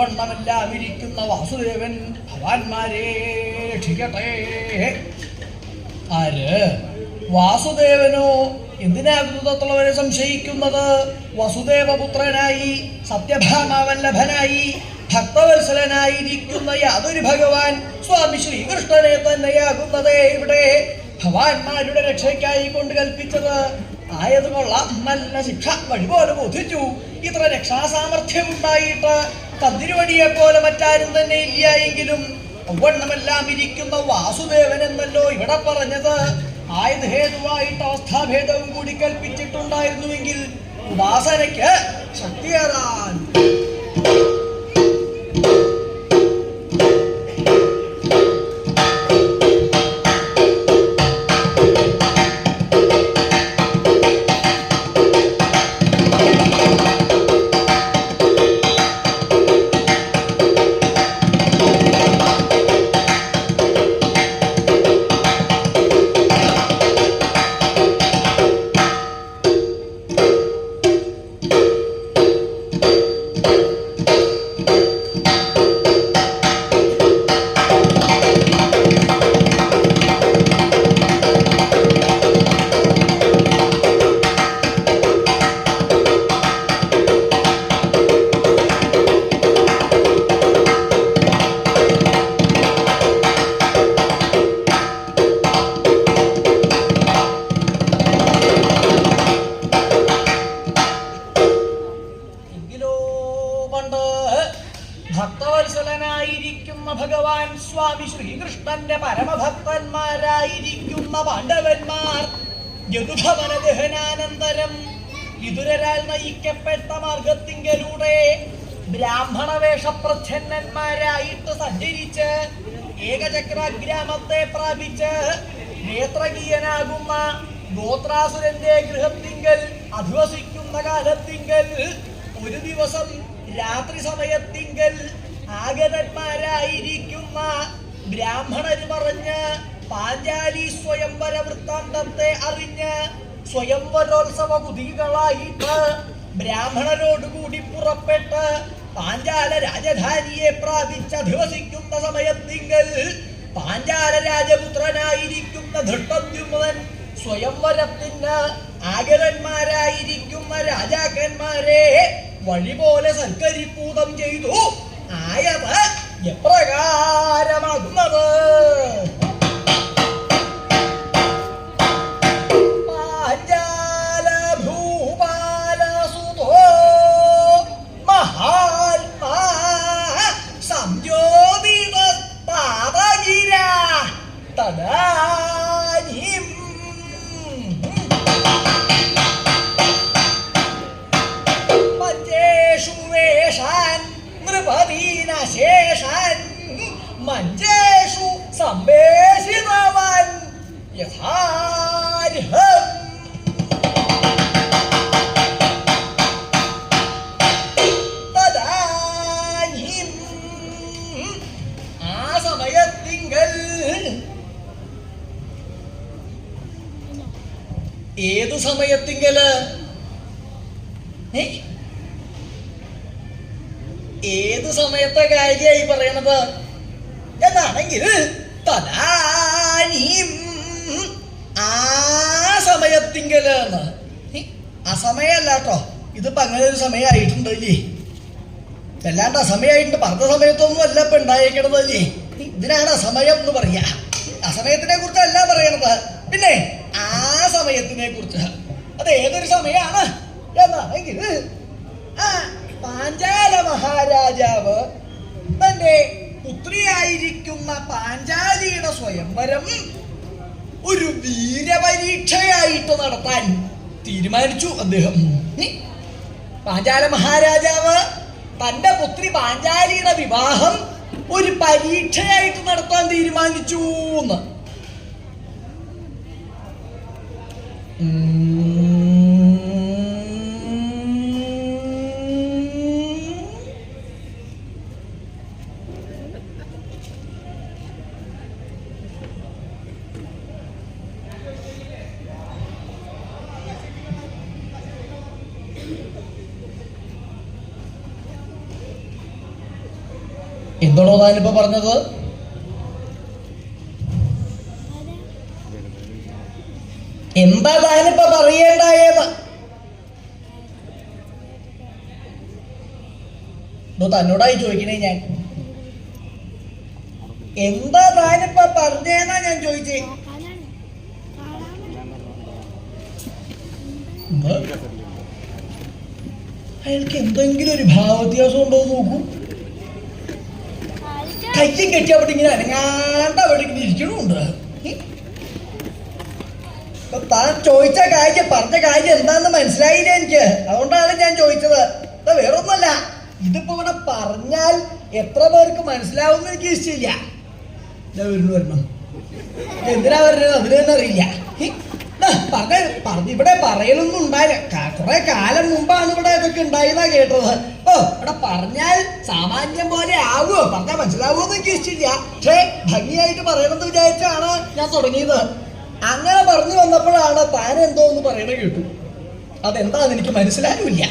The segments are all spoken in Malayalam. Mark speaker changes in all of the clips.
Speaker 1: ഔവണ്ണമെല്ലാം ഇരിക്കുന്ന വാസുദേവൻ ഭവാന്മാരെ രക്ഷിക്കട്ടെ. ആര്? വാസുദേവനോ? എന്തിനാകുന്നു തത്തുള്ളവരെ സംശയിക്കുന്നത്? വസുദേവപുത്രനായി സത്യഭാമാവല്ലഭനായി ഭക്തവത്സലനായിരിക്കുന്ന യാതൊരു ഭഗവാൻ സ്വാമി ശ്രീകൃഷ്ണനെ തന്നെയാകുന്നതേ ഇവിടെ ഭവാന്മാരുടെ രക്ഷയ്ക്കായി കൊണ്ട് കൽപ്പിച്ചത്. ആയത് കൊള്ളാം, നല്ല ശിക്ഷ വഴി പോലെ ബോധിച്ചു. ഇത്ര രക്ഷാസാമർഥ്യമുണ്ടായിട്ട് കതിരുവടിയെ പോലെ മറ്റാരും തന്നെ ഇല്ല എങ്കിലും ഔവണ്ണമെല്ലാം ഇരിക്കുന്ന വാസുദേവൻ എന്നല്ലോ ഇവിടെ പറഞ്ഞത്. ആയത് ഹേതുവായിട്ട് അവസ്ഥാഭേദവും കൂടി കൽപ്പിച്ചിട്ടുണ്ടായിരുന്നുവെങ്കിൽ ഉപാസനയ്ക്ക് ശക്തിയേറാൻ. ഭക്തവത്സലനായിരിക്കുന്ന ഭഗവാൻ സ്വാമി ശ്രീകൃഷ്ണന്റെ പരമഭക്തന്മാരായിരിക്കുന്ന പാണ്ഡവന്മാർ യദുഭവന ദഹനാനന്തരം വിതുരരാൽ നയിക്കപ്പെട്ട മാർഗത്തിങ്കലൂടെ ബ്രാഹ്മണ വേഷപ്രച്ഛന്നന്മാരായിട്ട് സഞ്ചരിച്ച് ഏകചക്രഗ്രാമത്തെ പ്രാപിച്ച് നേത്രകീയനാകുന്ന ഗോത്രാസുരന്റെ ഗൃഹത്തിങ്കൽ അധിവസിക്കുന്ന കാലത്തിങ്കൽ ഒരു ദിവസം രാത്രി സമയത്തിങ്കൽ ആഗതന്മാരായിരിക്കുന്ന ബ്രാഹ്മണര് പറഞ്ഞ് പാഞ്ചാലി സ്വയംവര വൃത്താന്തത്തെ അറിഞ്ഞ് സ്വയംവരോത്സവ കുതികളായിട്ട് ബ്രാഹ്മണരോടുകൂടി പുറപ്പെട്ട് പാഞ്ചാല രാജധാനിയെ പ്രാപിച്ച് അധിവസിക്കുന്ന സമയത്തിങ്കൽ പാഞ്ചാല രാജപുത്രനായിരിക്കുന്ന ധൃഷ്ടദ്യുമ്നൻ സ്വയംവരത്തിന് ആഗതന്മാരായിരിക്കുന്ന രാജാക്കന്മാരെ വഴി പോലെ സൽക്കരിപ്പൂതം ചെയ്തു. ആയത് എപ്രകാരമാകുന്നത്? പാഞ്ചാല ഭൂപാലസുതോ മഹാത്മാ സംജ്യോതിത പാദഗിര തദാനീം നൃപദീനശേഷൻ മഞ്ജേഷു സംവേശിതവൻ യഥാർഹം. തദാനീം ആ സമയത്തിങ്കൽ ഏതു സമയത്തിങ്കല്? ഏത് സമയത്തെ കാര്യമായി പറയണത് എന്നാണെങ്കിൽ തദാനീം ആ സമയത്തിങ്കല്. ആ സമയമല്ല കേട്ടോ, ഇതിപ്പോ അങ്ങനെ ഒരു സമയമായിട്ടുണ്ടല്ലേ. അല്ലാണ്ട് അസമയമായിട്ടുണ്ട്, പറഞ്ഞ സമയത്തൊന്നും അല്ല ഇപ്പൊ ഉണ്ടായേക്കണതല്ലേ. ഇതിനാണ് അസമയം എന്ന് പറയാ. അസമയത്തിനെ കുറിച്ചല്ല പറയണത്, പിന്നെ ആ സമയത്തിനെ കുറിച്ച്. അത് ഏതൊരു സമയമാണ് എന്നാണെങ്കിൽ പാഞ്ചാല മഹാരാജാവ് തന്റെ പുത്രിയായിരിക്കുന്ന പാഞ്ചാലിയുടെ സ്വയംവരം ഒരു വീരപരീക്ഷയായിട്ട് നടത്താൻ തീരുമാനിച്ചു അദ്ദേഹം. പാഞ്ചാല മഹാരാജാവ് തന്റെ പുത്രി പാഞ്ചാലിയുടെ വിവാഹം ഒരു പരീക്ഷയായിട്ട് നടത്താൻ തീരുമാനിച്ചു എന്ന്. എന്താണോ താനിപ്പോ പറഞ്ഞത്? എന്താ താനിപ്പോ പറയേണ്ടായെന്ന്? തന്നോടായി ചോദിക്കണേ ഞാൻ. എന്താ താനിപ്പോ പറഞ്ഞേന്നാ ഞാൻ ചോദിച്ചേ. അയാൾക്ക് എന്തെങ്കിലും ഒരു ഭാവവ്യത്യാസം ഉണ്ടോ എന്ന് നോക്കൂ. കയ്യും കെട്ടി അവിടെ ഇങ്ങനെ അനങ്ങാണ്ട് അവിടെ ഇങ്ങനെ ഇരിക്കണമുണ്ട്. താൻ ചോദിച്ച കാര്യം പറഞ്ഞ കാര്യം എന്താന്ന് മനസ്സിലായില്ല എനിക്ക്. അതുകൊണ്ടാണ് ഞാൻ ചോദിച്ചത്. വേറൊന്നുമല്ല, ഇതിപ്പോ ഇവിടെ പറഞ്ഞാൽ എത്ര പേർക്ക് മനസ്സിലാവുമെന്ന് എനിക്ക് ഇഷ്ടമില്ല. വരണം എന്തിനാ വരുന്നത് അതിന് തന്നെ അറിയില്ല. ഇവിടെ പറയലൊന്നും ഉണ്ടായില്ല. കുറെ കാലം മുമ്പാണ് ഇവിടെ ഇതൊക്കെ ഉണ്ടായെന്നാ കേട്ടത്. ഇവിടെ പറഞ്ഞാൽ സാമാന്യം പോലെ ആവുമോ, പറഞ്ഞാൽ മനസ്സിലാവുമെന്ന് എനിക്ക് ഇഷ്ടമില്ല. പക്ഷേ ഭംഗിയായിട്ട് പറയണമെന്ന് വിചാരിച്ചാണ് ഞാൻ തുടങ്ങിയത്. അങ്ങനെ പറഞ്ഞു വന്നപ്പോഴാണ് താൻ എന്തോ എന്ന് പറയണ കേട്ടു. അതെന്താന്ന് എനിക്ക് മനസ്സിലായില്ല.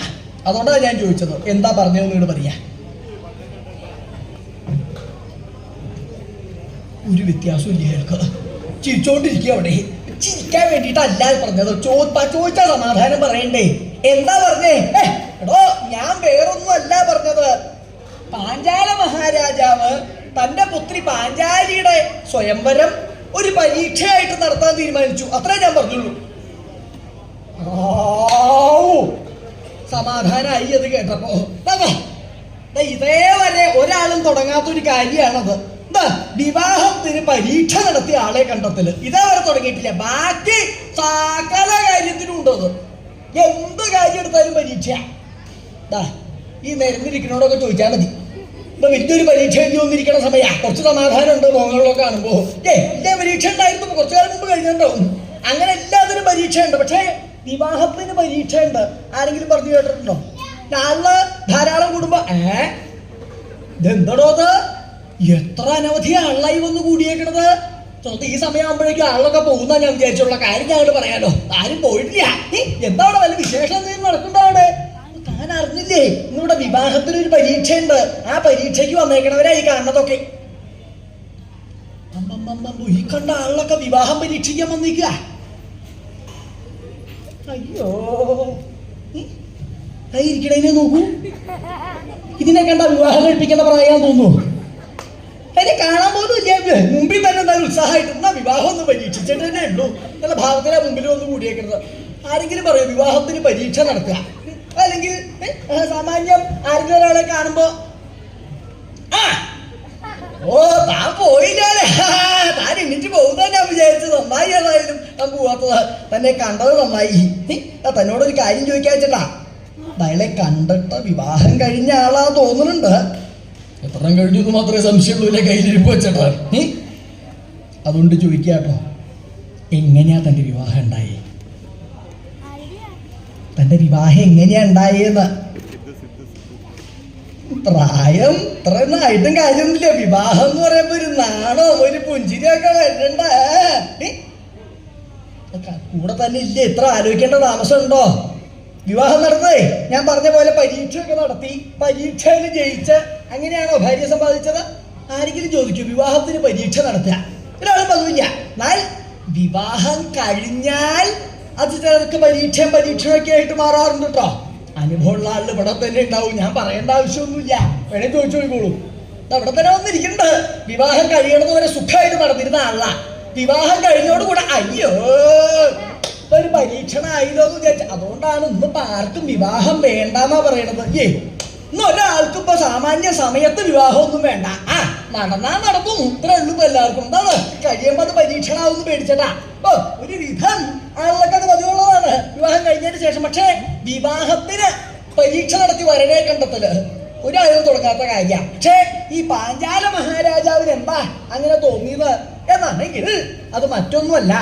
Speaker 1: അതുകൊണ്ടാണ് ഞാൻ ചോദിച്ചത്. എന്താ പറഞ്ഞതെന്ന് ഇവിടെ പറയാ. ഒരു വ്യത്യാസവും ഇല്ല അയാൾക്ക്. ചിരിച്ചോണ്ടിരിക്കുക അവിടെ. ചിരിക്കാൻ വേണ്ടിയിട്ടല്ല പറഞ്ഞത്. ചോദിച്ചാൽ സമാധാനം പറയണ്ടേ. എന്താ പറഞ്ഞേ? എടോ, ഞാൻ വേറൊന്നും അല്ല പറഞ്ഞത്. പാഞ്ചാല മഹാരാജാവ് തന്റെ പുത്രി പാഞ്ചാലിയുടെ സ്വയംവരം ഒരു പരീക്ഷയായിട്ട് നടത്താൻ തീരുമാനിച്ചു. അത്രേ ഞാൻ പറഞ്ഞുള്ളൂ. സമാധാനായി അത് കേട്ടപ്പോ. ഇതേവരെ ഒരാളും തുടങ്ങാത്തൊരു കാര്യമാണത്. എന്താ, വിവാഹത്തിന് പരീക്ഷ നടത്തിയ ആളെ കണ്ടെത്തല് ഇതേവരെ തുടങ്ങിയിട്ടില്ല. ബാക്കി സകല കാര്യത്തിനും ഉണ്ടത്. എന്ത് കാര്യം എടുത്താലും പരീക്ഷ. ഈ നിരന്നിരിക്കുന്നോടൊക്കെ ചോദിച്ചാൽ മതി. ഇപ്പൊ വലിയൊരു പരീക്ഷ എഴുതി വന്നിരിക്കണ സമയ കുറച്ച് സമാധാനം ഉണ്ട് മോഹങ്ങളൊക്കെ കാണുമ്പോ. ഇല്ലേ പരീക്ഷ ഉണ്ടായിരുന്നു കുറച്ചു കാലം മുമ്പ് കഴിഞ്ഞിട്ടുണ്ടാവും. അങ്ങനെ എല്ലാത്തിനും പരീക്ഷ ഉണ്ട്. പക്ഷേ വിവാഹത്തിന് പരീക്ഷ ഉണ്ട്. ആരെങ്കിലും പറഞ്ഞു കേട്ടിട്ടുണ്ടോ? നാളെ ധാരാളം കുടുംബം ഇതെന്തടോ അത്? എത്ര അനവധി ആളായി വന്ന് കൂടിയേക്കണത്. ഈ സമയമാകുമ്പോഴേക്കും ആളൊക്കെ പോകുന്ന ഞാൻ വിചാരിച്ചുള്ള കാര്യം ഞാൻ പറയാലോ. ആരും പോയിട്ടില്ല. എന്താ അവിടെ വല്ല വിശേഷം എന്തെങ്കിലും നടക്കണ്ടവിടെ? താൻ അറിഞ്ഞില്ലേ ഇന്നിവിടെ വിവാഹത്തിനൊരു പരീക്ഷയുണ്ട്. ആ പരീക്ഷയ്ക്ക് വന്നേക്കണവരായി കാണുന്നതൊക്കെ. ഈ കണ്ട ആളിലൊക്കെ വിവാഹം പരീക്ഷിക്കാൻ വന്നിക്കുക. അയ്യോ, ഇരിക്കണേനെ നോക്കൂ. ഇതിനെ കണ്ട വിവാഹം കഴിപ്പിക്കേണ്ട പറയാൻ തോന്നുന്നു. അതിനെ കാണാൻ പോലും ഇല്ല. മുമ്പിൽ തന്നെ എന്തായാലും ഉത്സാഹമായിട്ട് എന്നാ വിവാഹം ഒന്ന് പരീക്ഷിച്ചിട്ട് തന്നെ ഉള്ളൂ നല്ല ഭാവത്തിലാ മുമ്പിൽ വന്ന് കൂടിയേക്കുന്നത്. ആരെങ്കിലും പറയൂ വിവാഹത്തിന് പരീക്ഷ നടത്തുക. അല്ലെങ്കിൽ സാമാന്യം ആരെങ്കിലും ഒരാളെ കാണുമ്പോ താൻ പോയില്ലേ, താൻ എണ്ണിട്ട് പോകുന്ന ഞാൻ വിചാരിച്ചത്. നന്നായി ഏതായാലും താൻ പോവാത്തത്. തന്നെ കണ്ടത് നന്നായി. തന്നോടൊരു കാര്യം ചോദിക്കാൻ വെച്ചിട്ടാ. അയാളെ കണ്ടിട്ട് വിവാഹം കഴിഞ്ഞ ആളാ തോന്നുന്നുണ്ട്. എത്ര കഴിഞ്ഞു എന്ന് മാത്രമേ സംശയമുള്ളൂ. കയ്യിലിരിപ്പ് വെച്ചിട്ടാ. അതുകൊണ്ട് ചോദിക്കാട്ടോ, എങ്ങനെയാ തന്റെ വിവാഹം ഉണ്ടായേ? തന്റെ വിവാഹം എങ്ങനെയാ ഉണ്ടായേന്ന്. പ്രായം ഇത്രയൊന്നും ആയിട്ടും കാര്യമൊന്നുമില്ല. വിവാഹം എന്ന് പറയുമ്പോ ഒരു നാണോ ഒരു പുഞ്ചിരിയൊക്കെ വരണ്ട. കൂടെ തന്നെ ഇല്ലേ ഇത്ര ആലോചിക്കേണ്ട താമസം ഉണ്ടോ? വിവാഹം നടന്നേ ഞാൻ പറഞ്ഞ പോലെ പരീക്ഷയൊക്കെ നടത്തി പരീക്ഷയിൽ ജയിച്ച് അങ്ങനെയാണോ ഭാര്യ സമ്പാദിച്ചത്? ആരെങ്കിലും ചോദിക്കൂ വിവാഹത്തിന് പരീക്ഷ നടത്തുക? ഒരാളും പതിവില്ല. എന്നാൽ വിവാഹം കഴിഞ്ഞാൽ അത് ചിലർക്ക് പരീക്ഷയൊക്കെ ആയിട്ട് മാറാറുണ്ട് കേട്ടോ. അനുഭവമുള്ള ആളിൽ ഇവിടെ തന്നെ ഉണ്ടാവും. ഞാൻ പറയേണ്ട ആവശ്യമൊന്നുമില്ല. വേണേ ചോദിച്ചു നോക്കോളൂ. അവിടെ തന്നെ വന്നിരിക്കുന്നുണ്ട്. വിവാഹം കഴിയണതുവരെ സുഖമായിട്ട് നടന്നിരുന്ന ആളാ. വിവാഹം കഴിഞ്ഞോടുകൂടെ അയ്യോ ഒരു പരീക്ഷണമായില്ലോ എന്ന് വിചാരിച്ചു. അതുകൊണ്ടാണ് ഇന്നിപ്പോ ആർക്കും വിവാഹം വേണ്ടെന്നാ പറയണത്. ഇന്ന് ഒരാൾക്കും ഇപ്പൊ സാമാന്യ സമയത്ത് വിവാഹമൊന്നും വേണ്ട. നടന്നാ നടക്കും. ഇത്രേ ഉള്ളൂ ഇപ്പൊ എല്ലാവർക്കും. എന്താണ് കഴിയുമ്പോ അത് പരീക്ഷണമാവും പേടിച്ചട്ടാ. ഒരു വിധം ആളുകളൊക്കെ അത് പതിവുള്ളതാണ് വിവാഹം കഴിഞ്ഞതിന് ശേഷം. പക്ഷേ വിവാഹത്തിന് പരീക്ഷ നടത്തി വരനെ കണ്ടെത്തല് ഒരാളും തുടങ്ങാത്ത കാര്യമാണ്. പക്ഷേ ഈ പാഞ്ചാല മഹാരാജാവിന് എന്താ അങ്ങനെ തോന്നിയത് എന്നാണെങ്കിൽ അത് മറ്റൊന്നുമല്ല.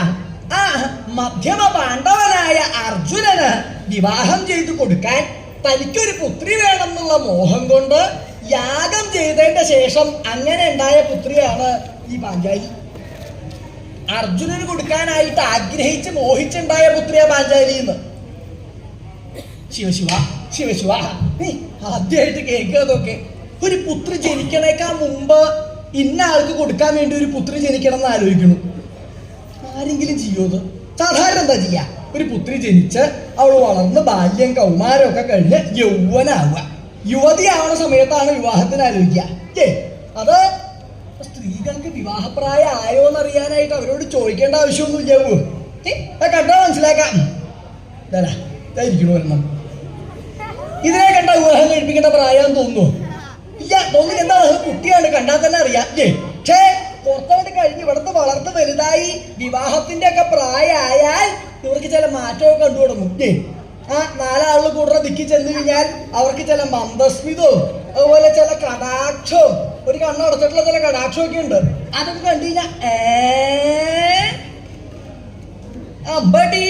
Speaker 1: മധ്യമ പാണ്ഡവനായ അർജുനന് വിവാഹം ചെയ്തു കൊടുക്കാൻ തനിക്കൊരു പുത്രി വേണമെന്നുള്ള മോഹം കൊണ്ട് യാഗം ചെയ്തതിന്റെ ശേഷം അങ്ങനെ ഉണ്ടായ പുത്രിയാണ് ഈ പാഞ്ചാലി. അർജുനന് കൊടുക്കാനായിട്ട് ആഗ്രഹിച്ച് മോഹിച്ചുണ്ടായ പുത്രിയാ പാഞ്ചാലി എന്ന്. ശിവശിവ ശിവശിവ, നീ ആദ്യമായിട്ട് കേൾക്കുക. അതൊക്കെ ഒരു പുത്രി ജനിക്കണേക്കാൾ മുമ്പ് ഇന്ന ആൾക്ക് കൊടുക്കാൻ വേണ്ടി ഒരു പുത്രി ജനിക്കണം എന്ന് ആലോചിക്കുന്നു. ആരെങ്കിലും ചെയ്യുമോ? സാധാരണ എന്താ ചെയ്യാ? ഒരു പുത്രി ജനിച്ച് അവൾ വളർന്ന് ബാല്യം കൗമാരം ഒക്കെ കഴിഞ്ഞ് യൗവനാവുക. യുവതിയാവുന്ന സമയത്താണ് വിവാഹത്തിന് ആലോചിക്കുക. അത് സ്ത്രീകൾക്ക് വിവാഹപ്രായം ആയോ എന്നറിയാനായിട്ട് അവരോട് ചോദിക്കേണ്ട ആവശ്യമൊന്നുമില്ലാവൂ. കണ്ടാ മനസ്സിലാക്കാം. ഇതായിരിക്കണു ഒരെണ്ണം. ഇതിനെ കണ്ട വിവാഹം കഴിപ്പിക്കേണ്ട പ്രായം തോന്നുന്നു? ഇല്ല, തോന്നുന്നു. എന്താണ്? കുട്ടിയാണ്, കണ്ടാൽ തന്നെ അറിയാം. പക്ഷേ പുറത്തോട്ട് കഴിഞ്ഞ് ഇവിടുത്തെ വളർത്ത് വലുതായി വിവാഹത്തിന്റെ ഒക്കെ പ്രായമായാൽ ഇവർക്ക് ചില മാറ്റമൊക്കെ കണ്ടു തുടങ്ങും. ആ നാലാളിൽ കൂടുതൽ ദിക്കി ചെന്ന് കഴിഞ്ഞാൽ അവർക്ക് ചില മന്ദസ്മിതവും അതുപോലെ ചില കടാക്ഷവും, ഒരു കണ്ണടച്ചിട്ടുള്ള ചില കടാക്ഷമൊക്കെ ഉണ്ട്. അതൊക്കെ കണ്ടു കഴിഞ്ഞാൽ അമ്പടി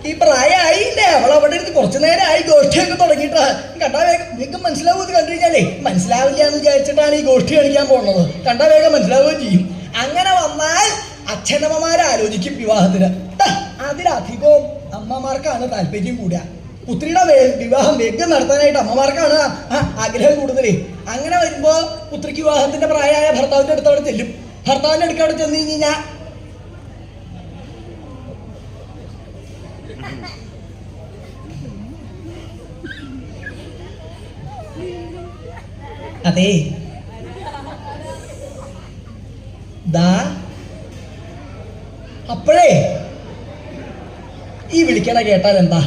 Speaker 1: ഈ പ്രായമായില്ലേ, അവളവിടെ ഇരുന്ന് കുറച്ചു നേരമായി ഗോഷ്ഠിയൊക്കെ തുടങ്ങിയിട്ട്. കണ്ടാ വേഗം നിങ്ങൾക്ക് മനസ്സിലാവും. ഇത് കണ്ടു കഴിഞ്ഞാലേ മനസ്സിലാവില്ല എന്ന് വിചാരിച്ചിട്ടാണ് ഈ ഗോഷ്ഠി കളിക്കാൻ പോകുന്നത്. കണ്ടാ വേഗം മനസ്സിലാവുകയും ചെയ്യും. അങ്ങനെ വന്നാൽ അച്ഛനമ്മമാരെ ആലോചിക്കും വിവാഹത്തിന്. അതിലധികവും അമ്മമാർക്കാണ് താല്പര്യം കൂടുക. പുത്രിയുടെ വിവാഹം വേഗം നടത്താനായിട്ട് അമ്മമാർക്കാണ് ആഗ്രഹം കൂടുതലേ. അങ്ങനെ വരുമ്പോ പുത്രിക്ക് വിവാഹത്തിന്റെ പ്രായമായ ഭർത്താവിന്റെ അടുത്തവിടെ ചെല്ലും. ഭർത്താവിന്റെ അടുക്കവിടെ ചെന്ന് കഴിഞ്ഞാൽ അതെ അപ്പോഴേ ഈ വിളിക്കണ കേട്ടാൽ എന്താ?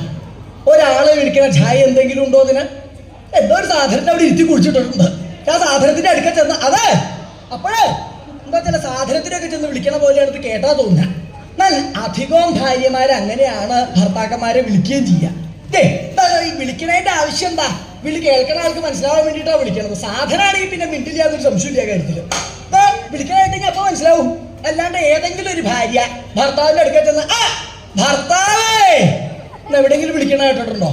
Speaker 1: ഒരാളെ വിളിക്കണ ചായ എന്തെങ്കിലും ഉണ്ടോ? അതിന് എന്തോ ഒരു സാധനത്തെ അവിടെ ഇരുത്തി കുടിച്ചിട്ടുണ്ട്. ആ സാധനത്തിന്റെ അടുക്ക ചെന്ന് അതെ അപ്പോഴേ എന്താ ചില സാധനത്തിനൊക്കെ ചെന്ന് വിളിക്കണ പോലെയാണ് ഇത് കേട്ടാ തോന്നുക. എന്നാൽ അധികവും ഭാര്യമാര് അങ്ങനെയാണ് ഭർത്താക്കന്മാരെ വിളിക്കുകയും ചെയ്യുക. ഈ വിളിക്കണതിന്റെ ആവശ്യം എന്താ? വിളി കേൾക്കണ ആൾക്ക് മനസ്സിലാവാൻ വേണ്ടിയിട്ടാണ് വിളിക്കണത്. സാധനമാണെങ്കിൽ പിന്നെ മിണ്ടില്ല, അതൊരു സംശയമില്ല കാര്യത്തില്. വിളിക്കണായിട്ടെങ്കിൽ അപ്പൊ മനസ്സിലാവും. അല്ലാണ്ട് ഏതെങ്കിലും ഒരു ഭാര്യ ഭർത്താവിന്റെ അടുക്കൽ ചെന്ന് ഭർത്താവേ എവിടെയെങ്കിലും വിളിക്കണ കേട്ടിട്ടുണ്ടോ?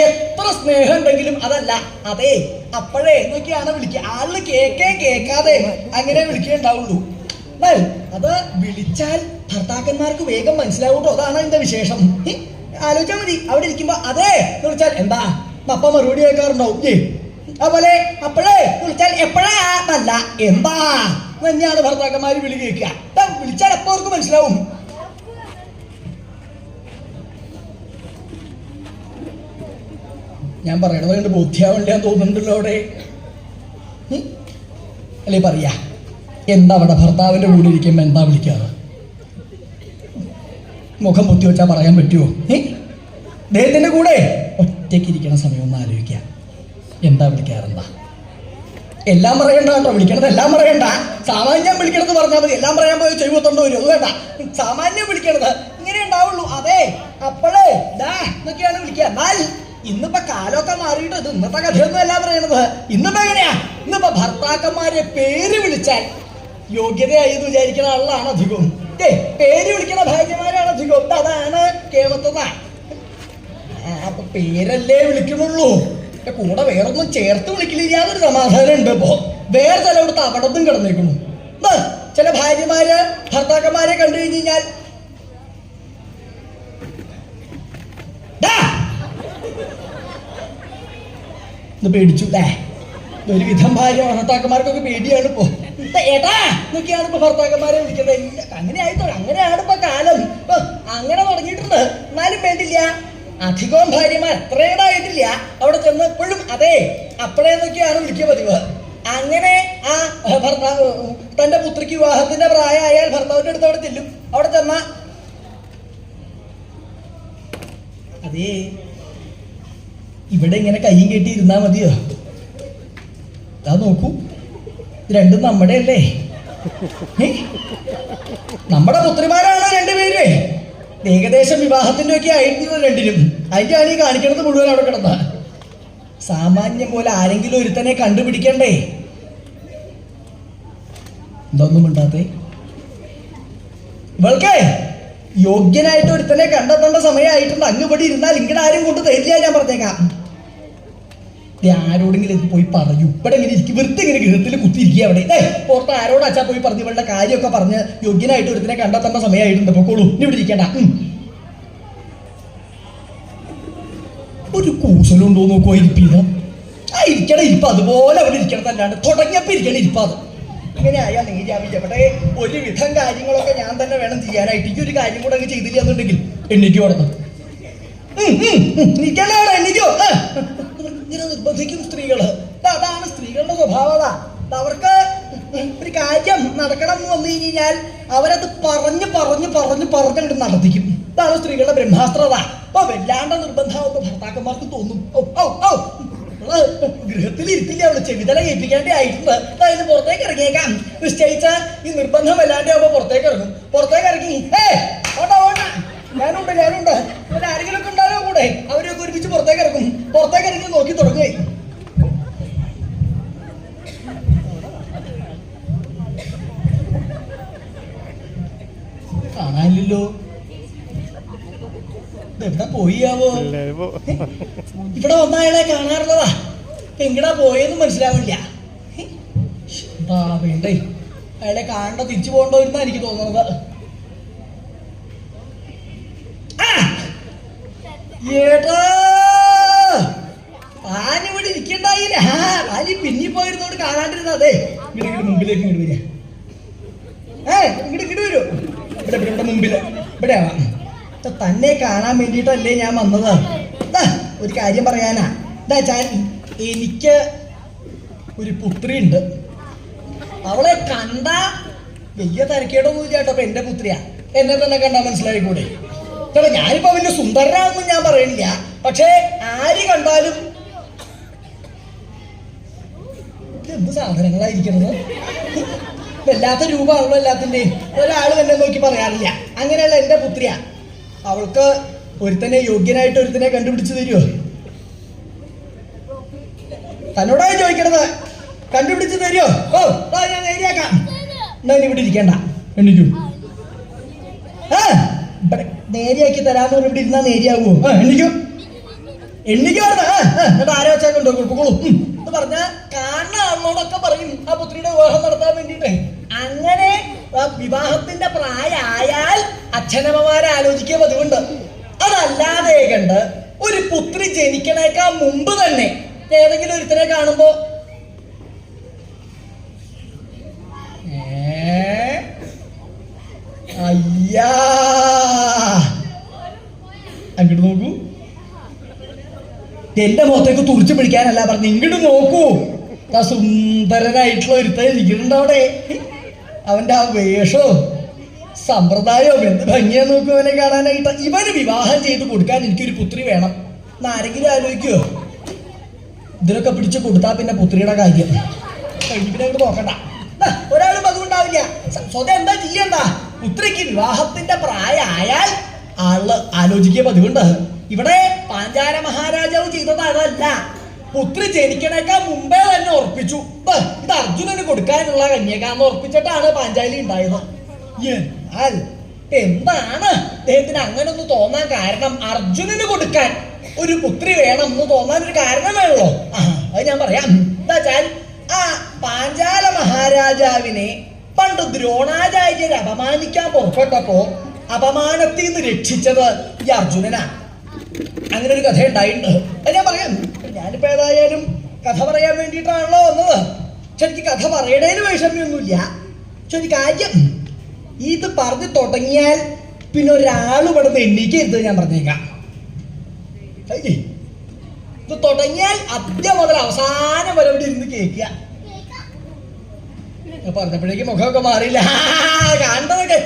Speaker 1: എത്ര സ്നേഹം ഉണ്ടെങ്കിലും അതല്ല. അതെ അപ്പോഴേ എന്നൊക്കെയാണ് വിളിക്കുക. ആള് കേൾക്കാതെ അങ്ങനെ വിളിക്കുകയുണ്ടാവുള്ളൂ. അത് വിളിച്ചാൽ ഭർത്താക്കന്മാർക്ക് വേഗം മനസ്സിലാവൂട്ടോ. അതാണ് അതിന്റെ വിശേഷം. ആലോചിച്ചാൽ മതി. അവിടെ ഇരിക്കുമ്പോ അതെ വിളിച്ചാൽ എന്താ അപ്പ മറുപടി കേൾക്കാറുണ്ടാവും. അതുപോലെ അപ്പോഴേ വിളിച്ചാൽ എപ്പോഴാ അല്ല എന്താ തന്നെയാണ് ഭർത്താക്കന്മാര് വിളി കേൾക്കുക. വിളിച്ചാൽ എപ്പോ അവർക്ക് മനസ്സിലാവും. ഞാൻ പറയണത് കണ്ട് ബോധ്യാവില്ല തോന്നുന്നുണ്ടല്ലോ അവിടെ. അല്ലേ പറയാ എന്താ അവിടെ ഭർത്താവിന്റെ കൂടെ ഇരിക്കുമ്പോ എന്താ വിളിക്കാറ്? മുഖം പൊത്തി വെച്ചാൽ പറയാൻ പറ്റുമോ? അദ്ദേഹത്തിന്റെ കൂടെ ഒറ്റയ്ക്ക് ഇരിക്കണ സമയം ഒന്ന് ആലോചിക്കുക. എന്താ വിളിക്കാറെന്താ? എല്ലാം പറയണ്ട കേട്ടോ. വിളിക്കണത് എല്ലാം പറയണ്ട. സാമാന്യം വിളിക്കണത് പറഞ്ഞാൽ മതി. എല്ലാം പറയാൻ പോയി ചെയ്വത്തോണ്ട് വരും. അത് വേണ്ട. സാമാന്യം വിളിക്കണത് ഇങ്ങനെ ഉണ്ടാവുള്ളൂ. അതെ അപ്പോഴേ എന്നൊക്കെയാണ് വിളിക്കുക. എന്നാൽ ഇന്നിപ്പോ കാലമൊക്കെ മാറിയിട്ട് ഇത് ഇന്നത്തെ കഥയൊന്നും അല്ല പറയണത്. ഇന്നിപ്പോ എങ്ങനെയാ? ഇന്നിപ്പോ ഭർത്താക്കന്മാരെ പേര് വിളിച്ചാൽ യോഗ്യതയായി എന്ന് വിചാരിക്കുന്ന ആളാണ് അധികവും. പേര് വിളിക്കുന്ന ഭാര്യമാരാണ് അധികവും. അതാണ് കേരളത്തിൽ. അപ്പൊ പേരല്ലേ വിളിക്കണുള്ളൂ. കൂടെ വേറൊന്നും ചേർത്ത് വിളിക്കില്ല. യാതൊരു സമാധാനം ഉണ്ട്. ഇപ്പോ വേറെ ചിലവിടത്ത് അവിടത്തും കിടന്നേക്കുന്നു. ചില ഭാര്യമാര് ഭർത്താക്കന്മാരെ കണ്ടു കഴിഞ്ഞാൽ പേടിച്ചു. ഒരുവിധം ഭാര്യ ഭർത്താക്കന്മാർക്കൊക്കെ പേടിയാണ് ഇപ്പോ. ഏട്ടാ എന്നൊക്കെയാണ് ഇപ്പൊ ഭർത്താക്കന്മാരെ വിളിക്കുന്നത്. അങ്ങനെ ആയിട്ടോ. അങ്ങനെയാണ് ഇപ്പൊ കാലം. അങ്ങനെ തുടങ്ങിയിട്ടുണ്ട്. എന്നാലും വേണ്ടില്ല. അധികവും ഭാര്യമാർ അത്രേടായിട്ടില്ല. അവിടെ ചെന്ന് എപ്പോഴും അതെ അപ്പോഴേന്നൊക്കെയാണ് വിളിക്കുക പതിവ്. അങ്ങനെ ആ ഭർത്താവ് തന്റെ പുത്രിക്ക് വിവാഹത്തിന്റെ പ്രായമായാൽ ഭർത്താവിന്റെ അടുത്ത് അവിടെ ചെല്ലും. അവിടെ ചെന്ന അതേ ഇവിടെ ഇങ്ങനെ കയ്യും കെട്ടി ഇരുന്നാ മതിയോ? അതാ നോക്കൂ, രണ്ടും നമ്മുടെ അല്ലേ? നമ്മുടെ പുത്രിമാരാണ് രണ്ടുപേര്. ഏകദേശം വിവാഹത്തിന്റെ ഒക്കെ ആയിരുന്നു രണ്ടിനും. അതിന്റെയാണ് ഈ കാണിക്കണത് മുഴുവൻ അവിടെ കിടന്ന. സാമാന്യം പോലെ ആരെങ്കിലും ഒരുത്തനെ കണ്ടുപിടിക്കണ്ടേ? ഇതൊന്നും ഉണ്ടാത്തേ. ഇവൾക്ക് യോഗ്യനായിട്ട് ഒരുത്തനെ കണ്ടെത്തേണ്ട സമയമായിട്ടുണ്ട്. അങ്ങ് ഇവിടെ ഇരുന്നാൽ ഇങ്ങടെ ആരും കൊണ്ട് തരില്ല. ഞാൻ പറഞ്ഞേക്കാം. ആരോടെങ്കിലും പോയി പറയൂ. ഇവിടെ ഇങ്ങനെ ഇരിക്കും, വെറുതെ ഇങ്ങനെ ഗൃഹത്തിൽ കുത്തിയിരിക്കുക. അവിടെ പുറത്ത് ആരോട് അച്ഛാ പോയി പറഞ്ഞു ഇവളുടെ കാര്യമൊക്കെ പറഞ്ഞ് യോഗ്യനായിട്ട് ഒരുത്തിനെ കണ്ടെത്തേണ്ട സമയമായിട്ടുണ്ട്. പൊക്കോളൂ, ഇനി ഇവിടെ ഇരിക്കണ്ട. ഒരു കൂസലുണ്ടോ നോക്കുവോ ഇരിപ്പീത. ആ ഇരിക്കണ ഇരിപ്പ് അതുപോലെ അവിടെ ഇരിക്കണം അല്ലാണ്ട് തുടങ്ങിയപ്പോൾ ഇരിക്കണ ഇരിപ്പ് അത് ഇങ്ങനെ ആയാൽ നീരാവില്ല. ഇവിടെ ഒരുവിധം കാര്യങ്ങളൊക്കെ ഞാൻ തന്നെ വേണം ചെയ്യാനായിട്ട്. ഈ ഒരു കാര്യം കൂടെ അങ്ങ് ചെയ്തില്ല എന്നുണ്ടെങ്കിൽ എണ്ണിക്ക് കൊടുത്തു നിൽക്കണോ എണ്ണിക്കോ ഇങ്ങനെ നിർബന്ധിക്കും സ്ത്രീകള്. അതാണ് സ്ത്രീകളുടെ സ്വഭാവത. അവർക്ക് ഒരു കാര്യം നടക്കണം എന്ന് വന്നു കഴിഞ്ഞാൽ അവരത് പറഞ്ഞ് പറഞ്ഞ് പറഞ്ഞ് പറഞ്ഞങ്ങോട്ട് നടത്തിക്കും. ഇതാണ് സ്ത്രീകളുടെ ബ്രഹ്മാസ്ത്രത. അപ്പൊ വല്ലാണ്ട് നിർബന്ധമാവുമ്പോ ഭർത്താക്കന്മാർക്ക് തോന്നും ഗൃഹത്തിൽ ഇരുത്തില്ല, അവള് ചെവിതല കേൾപ്പിക്കേണ്ടി ആയിട്ടുണ്ട്, അതായത് പുറത്തേക്ക് ഇറങ്ങിയേക്കാം നിശ്ചയിച്ച ഈ നിർബന്ധം വല്ലാണ്ട് ആവുമ്പോ പുറത്തേക്ക് ഇറങ്ങും. പുറത്തേക്ക് ഇറങ്ങി ഞാനുണ്ട് അവര് ആരെങ്കിലും ഒക്കെ ഉണ്ടാവോ കൂടെ, അവരൊക്കെ ഒരുമിച്ച് പുറത്തേക്ക് ഇറങ്ങും. പുറത്തേക്ക് ഇറങ്ങി നോക്കി തുടങ്ങി. കാണാനില്ലല്ലോ, എവിടെ പോയിയാവോ? ഇവിടെ വന്നയാളെ കാണാറുള്ളതാ, എങ്ങടാ പോയെന്ന് മനസ്സിലാവില്ല. എന്താ വേണ്ടേ, അയാളെ കാണണ്ട തിരിച്ചു പോകണ്ടോന്നാ എനിക്ക് തോന്നുന്നത്. ഏട്ടാ ആനിവിടെ ഇരിക്കണ്ടായില്ല, ആനി പിന്നി പോയിരുന്നോട് കാണാണ്ടിരുന്നതേ. ഇങ്ങോട്ട് മുമ്പിലേക്ക് ഇങ്ങോട്ട് വരിക, ഇങ്ങോട്ട് വരൂ. ഇവിടെ മുമ്പില് ഇവിടെ ആവാം. തന്നെ കാണാൻ വേണ്ടിയിട്ടല്ലേ ഞാൻ വന്നത്. ഒരു കാര്യം പറയാനാ. എന്താ വെച്ചാൽ എനിക്ക് ഒരു പുത്രി ഉണ്ട്. അവളെ കണ്ട വലിയ തരക്കേടൊന്നും ഇല്ല കേട്ടോ. അപ്പൊ എന്റെ പുത്രിയാ, എന്നെ തന്നെ കണ്ടാ മനസ്സിലായിക്കൂടെ? ചേട്ടാ ഞാനിപ്പോ വലിയ സുന്ദരനാണെന്നും ഞാൻ പറയണില്ല, പക്ഷേ ആര് കണ്ടാലും എന്ത് സാധനങ്ങളായിരിക്കണത്, വല്ലാത്ത രൂപമാണല്ലോ എല്ലാത്തിൻ്റെയും. ഒരാള് തന്നെ നോക്കി പറയാറില്ല. അങ്ങനെയുള്ള എന്റെ പുത്രിയാ. അവൾക്ക് ഒരുത്തനെ യോഗ്യനായിട്ട് ഒരുത്തനെ കണ്ടുപിടിച്ചു തരുമോ? തന്നോടായി ചോദിക്കണത്, കണ്ടുപിടിച്ച് തരുമോ? ഞാൻ നേരിയാക്കാം. എന്നാ ഇനി ഇവിടെ ഇരിക്കണ്ട, എണ്ണിക്കൂ. ഇവിടെ നേരിയാക്കി തരാന്ന് പറഞ്ഞ ഇവിടെ ഇരുന്നാ നേരിയാകുമോ? എണ്ണിക്കൂ എന്നിട്ട് ആരെ വെച്ചാൽ കൊണ്ടോ കൊടുക്കോളൂ എന്ന് പറഞ്ഞ കാണുന്ന ആളോടൊക്കെ പറയും ആ പുത്രിയുടെ വിവാഹം നടത്താൻ വേണ്ടിയിട്ട്. അങ്ങനെ വിവാഹത്തിന്റെ പ്രായമായാൽ അച്ഛനമ്മമാരെ ആലോചിക്കുക പതിവുണ്ട്. അതല്ലാതെ കണ്ട് ഒരു പുത്രി ജനിക്കണേക്കാൾ മുമ്പ് തന്നെ ഏതെങ്കിലും ഒരുത്തനെ കാണുമ്പോ അയ്യാ അങ്ങോട്ട് നോക്കൂ, എന്റെ മുഖത്തേക്ക് തുറിച്ചു പിടിക്കാനല്ല പറഞ്ഞു, ഇങ്ങോട്ട് നോക്കൂ. ആ സുന്ദരനായിട്ടുള്ള ഒരുത്തൻ ഇരിക്കുന്നുണ്ട് അവിടെ. അവന്റെ ആ വേഷവും സമ്പ്രദായവും എന്ത് ഭംഗിയാ നോക്കും അവനെ കാണാനായിട്ട്. ഇവന് വിവാഹം ചെയ്ത് കൊടുക്കാൻ എനിക്കൊരു പുത്രി വേണം എന്ന് ആരെങ്കിലും ആലോചിക്കുവോ? ഇതിനൊക്കെ പിടിച്ചു കൊടുത്താ പിന്നെ പുത്രിയുടെ കാര്യം കഴിഞ്ഞിട്ട് നോക്കണ്ട. ഒരാളും അതുകൊണ്ടാവില്ല. സ്വതം എന്താ ചെയ്യണ്ട, പുത്രിക്ക് വിവാഹത്തിന്റെ പ്രായമായാൽ ആള് ആലോചിക്കുക പതിവുണ്ട്. ഇവിടെ പാഞ്ചാല മഹാരാജാവ് ചെയ്തത് അതല്ല, പുത്രി ജനിക്കണേക്കാൾ മുമ്പേ തന്നെ ഉറപ്പിച്ചു ഇത് അർജുനന് കൊടുക്കാനുള്ള കന്യകാന്ന് ഉറപ്പിച്ചിട്ടാണ് പാഞ്ചാലി ഉണ്ടായത്. എന്നാൽ എന്താണ് അദ്ദേഹത്തിന് അങ്ങനെ ഒന്ന് തോന്നാൻ കാരണം? അർജുനന് കൊടുക്കാൻ ഒരു പുത്രി വേണം എന്ന് തോന്നാൻ ഒരു കാരണം വേണല്ലോ. അത് ഞാൻ പറയാം. എന്താ വെച്ചാൽ ആ പാഞ്ചാല മഹാരാജാവിനെ പണ്ട് ദ്രോണാചാര്യരെ അപമാനിക്കാൻ പുറപ്പെട്ടപ്പോ അപമാനത്തിൽ നിന്ന് രക്ഷിച്ചത് ഈ അർജുനനാ. അങ്ങനെ ഒരു കഥ ഉണ്ടായിട്ടുണ്ട്. അത് ഞാൻ പറയാം. ഞാനിപ്പോ ഏതായാലും കഥ പറയാൻ വേണ്ടിയിട്ടാണല്ലോ വന്നത്. പക്ഷെ എനിക്ക് കഥ പറയണേന് വൈഷമ്യൊന്നുമില്ല. പക്ഷെ ഒരു കാര്യം, ഇത് പറഞ്ഞു തുടങ്ങിയാൽ പിന്നെ ഒരാൾ ഇവിടെ നിന്ന് എണ്ണിക്കരുത് ഞാൻ പറഞ്ഞേക്കാം. ഇത് തുടങ്ങിയാൽ ആദ്യം മുതൽ അവസാനം വരെ ഇവിടെ ഇരുന്ന് കേൾക്കുക. പറഞ്ഞപ്പോഴേക്കും മുഖമൊക്കെ മാറിയില്ല. കാണുന്നതൊക്കെ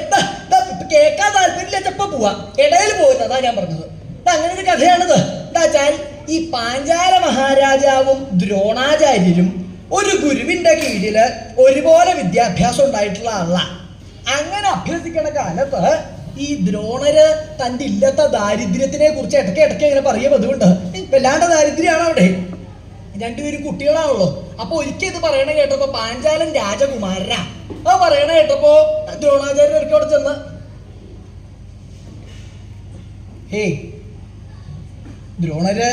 Speaker 1: കേൾക്കാൻ താല്പര്യമില്ല, ചെപ്പ പോവാ ഇടയിൽ പോയിട്ട്. അതാ ഞാൻ പറഞ്ഞത്. അങ്ങനെ ഒരു കഥയാണിത്. എന്താ വെച്ചാൽ ഈ പാഞ്ചാല മഹാരാജാവും ദ്രോണാചാര്യരും ഒരു ഗുരുവിന്റെ കീഴില് ഒരുപോലെ വിദ്യാഭ്യാസം ഉണ്ടായിട്ടുള്ള ആളാ. അങ്ങനെ അഭ്യസിക്കണ കാലത്ത് ഈ ദ്രോണര് തന്റെ ഇല്ലത്തെ ദാരിദ്ര്യത്തിനെ കുറിച്ച് ഇടയ്ക്ക് ഇങ്ങനെ പറയുക പതിവുണ്ട്. വല്ലാണ്ട് ദാരിദ്ര്യമാണ് അവിടെ. രണ്ടുപേരും കുട്ടികളാണല്ലോ. അപ്പൊ ഒരിക്കൽ ഇത് പറയണ കേട്ടപ്പോ പാഞ്ചാലൻ രാജകുമാരനാ. ആ പറയണ കേട്ടപ്പോ ദ്രോണാചാര്യൻ ഒരിക്കൽ അവിടെ ചെന്ന്, ഹേയ് ദ്രോണര്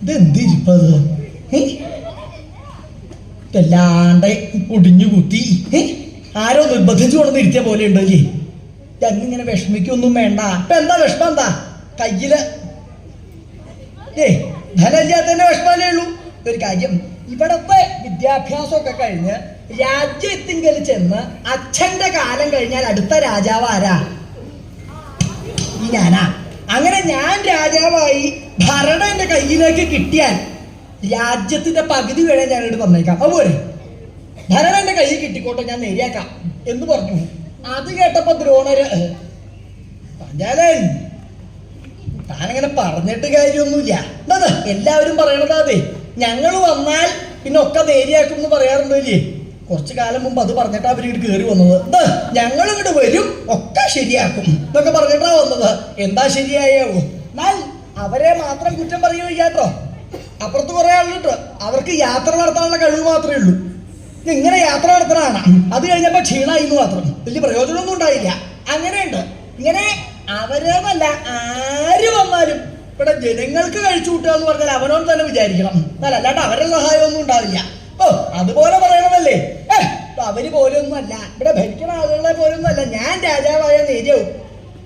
Speaker 1: ഇതെന്തിരിപ്പത്, വല്ലാണ്ട് ഒടിഞ്ഞു കുത്തി ആരോ നിർബന്ധിച്ചു കൊണ്ടു ഇരുത്തിയ പോലെ ഉണ്ടല്ലേ. എന്നിങ്ങനെ വിഷമിക്കൊന്നും വേണ്ട. ഇപ്പൊ എന്താ വിഷമം? എന്താ കയ്യില് ധനമില്ലാത്തതിന്റെ വിഷമല്ലേ ഉള്ളൂ. ഒരു കാര്യം, ഇവിടത്തെ വിദ്യാഭ്യാസമൊക്കെ കഴിഞ്ഞ് രാജ്യത്തിങ്കൽ ചെന്ന് അച്ഛന്റെ കാലം കഴിഞ്ഞാൽ അടുത്ത രാജാവ് ആരാ? ഈ ഞാനാ. അങ്ങനെ ഞാൻ രാജാവായി ഭരണം എന്റെ കയ്യിലേക്ക് കിട്ടിയാൽ രാജ്യത്തിന്റെ പകുതി വേണേ ഞാനിവിടെ തന്നേക്കാം. അതുപോലെ ഭരണം എന്റെ കയ്യിൽ കിട്ടിക്കോട്ടെ, ഞാൻ നേരിയാക്കാം എന്ന് പറഞ്ഞു. അത് കേട്ടപ്പോ ദ്രോണര്, പാഞ്ചാലൻ താനങ്ങനെ പറഞ്ഞിട്ട് കാര്യമൊന്നുമില്ല. എന്താ എല്ലാവരും പറയണത്? അതെ, ഞങ്ങൾ വന്നാൽ പിന്നെ ഒക്കെ നേരിയാക്കും എന്ന് പറയാറുണ്ടല്ലേ. കുറച്ചു കാലം മുമ്പ് അത് പറഞ്ഞിട്ടാ അവരിങ്ങോട്ട് കയറി വന്നത്. ഞങ്ങൾ ഇങ്ങോട്ട് വരും, ഒക്കെ ശരിയാക്കും എന്നൊക്കെ പറഞ്ഞിട്ടാ വന്നത്. എന്താ ശരിയായാവോ? എന്നാൽ അവരെ മാത്രം കുറ്റം പറയുകയാട്ടോ. അപ്പുറത്ത് കുറെ ആളുണ്ട്, അവർക്ക് യാത്ര നടത്താനുള്ള കഴിവ് മാത്രമേ ഉള്ളൂ. ഇങ്ങനെ യാത്ര നടത്തണാണ്. അത് കഴിഞ്ഞപ്പോ ക്ഷീണമായി എന്ന് മാത്രം, വലിയ പ്രയോജനമൊന്നും ഉണ്ടായില്ല. അങ്ങനെയുണ്ട്. ഇങ്ങനെ അവരെന്നല്ല ആര് വന്നാലും ഇവിടെ ജനങ്ങൾക്ക് കഴിച്ചു കൂട്ടുക എന്ന് പറഞ്ഞാൽ അവനോട് തന്നെ വിചാരിക്കണം. അല്ലാണ്ട് അവരുടെ സഹായമൊന്നും ഉണ്ടാവില്ല. ഓ അതുപോലെ പറയണമല്ലേ, അവര് പോലൊന്നും അല്ല, ഇവിടെ ഭരിക്കുന്ന ആളുകളെ പോലൊന്നും അല്ല, ഞാൻ രാജാവായ നേരിയാവും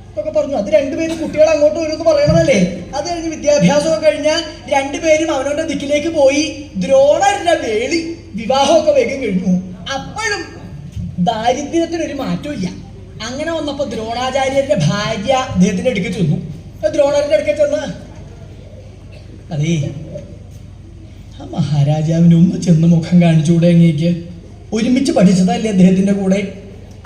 Speaker 1: എന്നൊക്കെ പറഞ്ഞു. അത് രണ്ടുപേരും കുട്ടികൾ അങ്ങോട്ട് വരും എന്ന് പറയണമല്ലേ. അത് കഴിഞ്ഞ് വിദ്യാഭ്യാസമൊക്കെ കഴിഞ്ഞാൽ രണ്ടുപേരും അവനവന്റെ ദിക്കിലേക്ക് പോയി. ദ്രോണരുടെ വേളി വിവാഹമൊക്കെ വേഗം കഴിഞ്ഞു. അപ്പോഴും ദാരിദ്ര്യത്തിനൊരു മാറ്റവും ഇല്ല. അങ്ങനെ വന്നപ്പോ ദ്രോണാചാര്യന്റെ ഭാര്യ അദ്ദേഹത്തിന്റെ അടുക്കൽ ചെന്നു. ദ്രോണരുടെ അടുക്കൽ ചെന്ന്, അതേ ആ മഹാരാജാവിനെ ഒന്ന് ചെന്ന് മുഖം കാണിച്ചുകൂടെ? അങ്ങേക്ക് ഒരുമിച്ച് പഠിച്ചതല്ലേ അദ്ദേഹത്തിന്റെ കൂടെ.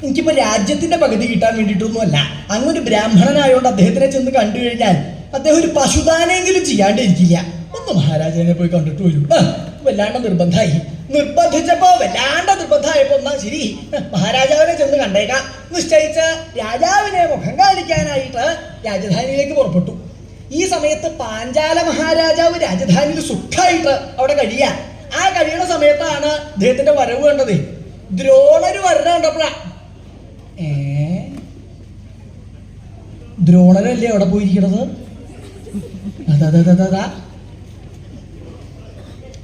Speaker 1: എനിക്കിപ്പോ രാജ്യത്തിന്റെ പകുതി കിട്ടാൻ വേണ്ടിയിട്ടൊന്നും അല്ല. അങ്ങൊരു ബ്രാഹ്മണനായോണ്ട് അദ്ദേഹത്തിനെ ചെന്ന് കണ്ടു കഴിഞ്ഞാൽ അദ്ദേഹം ഒരു പശുദാനെങ്കിലും ചെയ്യാണ്ടിരിക്കില്ല. ഒന്ന് മഹാരാജാവിനെ പോയി കണ്ടിട്ട് വരും. വല്ലാണ്ട് നിർബന്ധമായി. നിർബന്ധിച്ചപ്പോ വല്ലാണ്ട് നിർബന്ധമായപ്പോ എന്നാ ശരി, മഹാരാജാവിനെ ചെന്ന് കണ്ടേക്കാം നിശ്ചയിച്ച രാജാവിനെ മുഖം കാണിക്കാനായിട്ട് രാജധാനിയിലേക്ക് പുറപ്പെട്ടു. ഈ സമയത്ത് പാഞ്ചാല മഹാരാജാവ് രാജധാനിയിൽ സുഖമായിട്ട് അവിടെ കഴിയാ. ആ കഴിയുന്ന സമയത്താണ് അദ്ദേഹത്തിന്റെ വരവ് കണ്ടത്. ദ്രോണര് വരണ കണ്ടപ്പോഴാ, ദ്രോണരല്ലേ അവിടെ പോയിരിക്കണത്? അതാ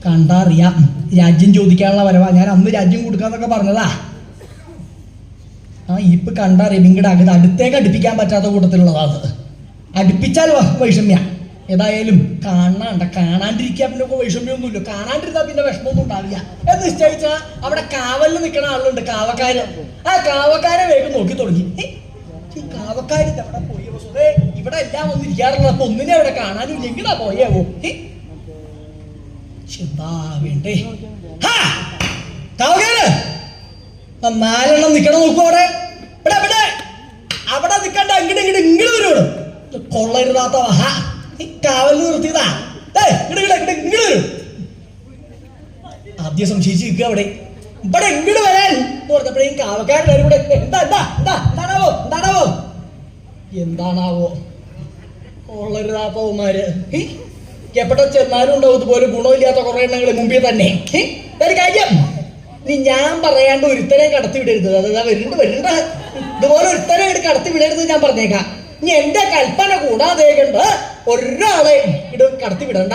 Speaker 1: കണ്ടറിയാം, രാജ്യം ചോദിക്കാനുള്ള വരവാ. ഞാൻ അന്ന് രാജ്യം കൊടുക്കാന്നൊക്കെ പറഞ്ഞതാ. ഇപ്പൊ കണ്ടറിയാം. ഇങ്ങോട്ട് അടുത്തേക്ക് അടുപ്പിക്കാൻ പറ്റാത്ത കൂട്ടത്തിലുള്ളതാ. അത് അടുപ്പിച്ചാൽ വൈഷമ്യ. ഏതായാലും കാണാണ്ടിരിക്കാൻ പിന്നെ വൈഷമ്യൊന്നുമില്ല. കാണാണ്ടിരുന്നാ പിന്നെ വിഷമമൊന്നും ഉണ്ടാവില്ല എന്ന് നിശ്ചയിച്ച അവിടെ കാവലിൽ നിൽക്കുന്ന ആളുണ്ട്, കാവക്കാര്. ആ കാവക്കാരെ വേഗം നോക്കി തുടങ്ങി. ഈ കാവക്കാര് അവിടെ പോയ വസുതേ, ഇവിടെ എല്ലാം ഒന്നിരിക്കാറുള്ള അപ്പൊ ഒന്നിനെ അവിടെ കാണാനും എങ്ങടാ പോയാവോ? എന്താ വേണ്ടേ? കാവക്കാര് 4 എണ്ണം നിക്കണം. നോക്കൂ അവിടെ അവിടെ നിൽക്കണ്ട, ഇങ്ങോട്ട് വരുവാണ്. കൊള്ളരുതാത്ത വഹാ കാവൽ നിർത്തിയതാ. ഇങ്ങോട്ട് വരും. ആദ്യം സംശയിച്ച് നിൽക്കുക അവിടെ. ഇവിടെ ഇങ്ങോട്ട് വരാൻ പറഞ്ഞപ്പോഴേ കാവക്കാരൻ ഇവിടെ എന്താണാവോ കൊള്ളരുതാത്തവന്മാര്. എവിടെ ചെന്നാലും ഉണ്ടാവും ഇതുപോലെ ഗുണമില്ലാത്ത കുറെ എണ്ണങ്ങൾ മുമ്പിൽ തന്നെ. ഒരു കാര്യം, നീ ഞാൻ പറയാണ്ട് ഒരുത്തനെ കടത്തി വിടരുത്. അതാ വരുന്നുണ്ട് ഇതുപോലെ ഒരുത്തനെ കടത്തി വിടരുത് ഞാൻ പറഞ്ഞേക്കാം. ഇനി എന്റെ കൽപ്പന കൂടാതെ കണ്ട് ഒരാളെ കടത്തി വിടണ്ട.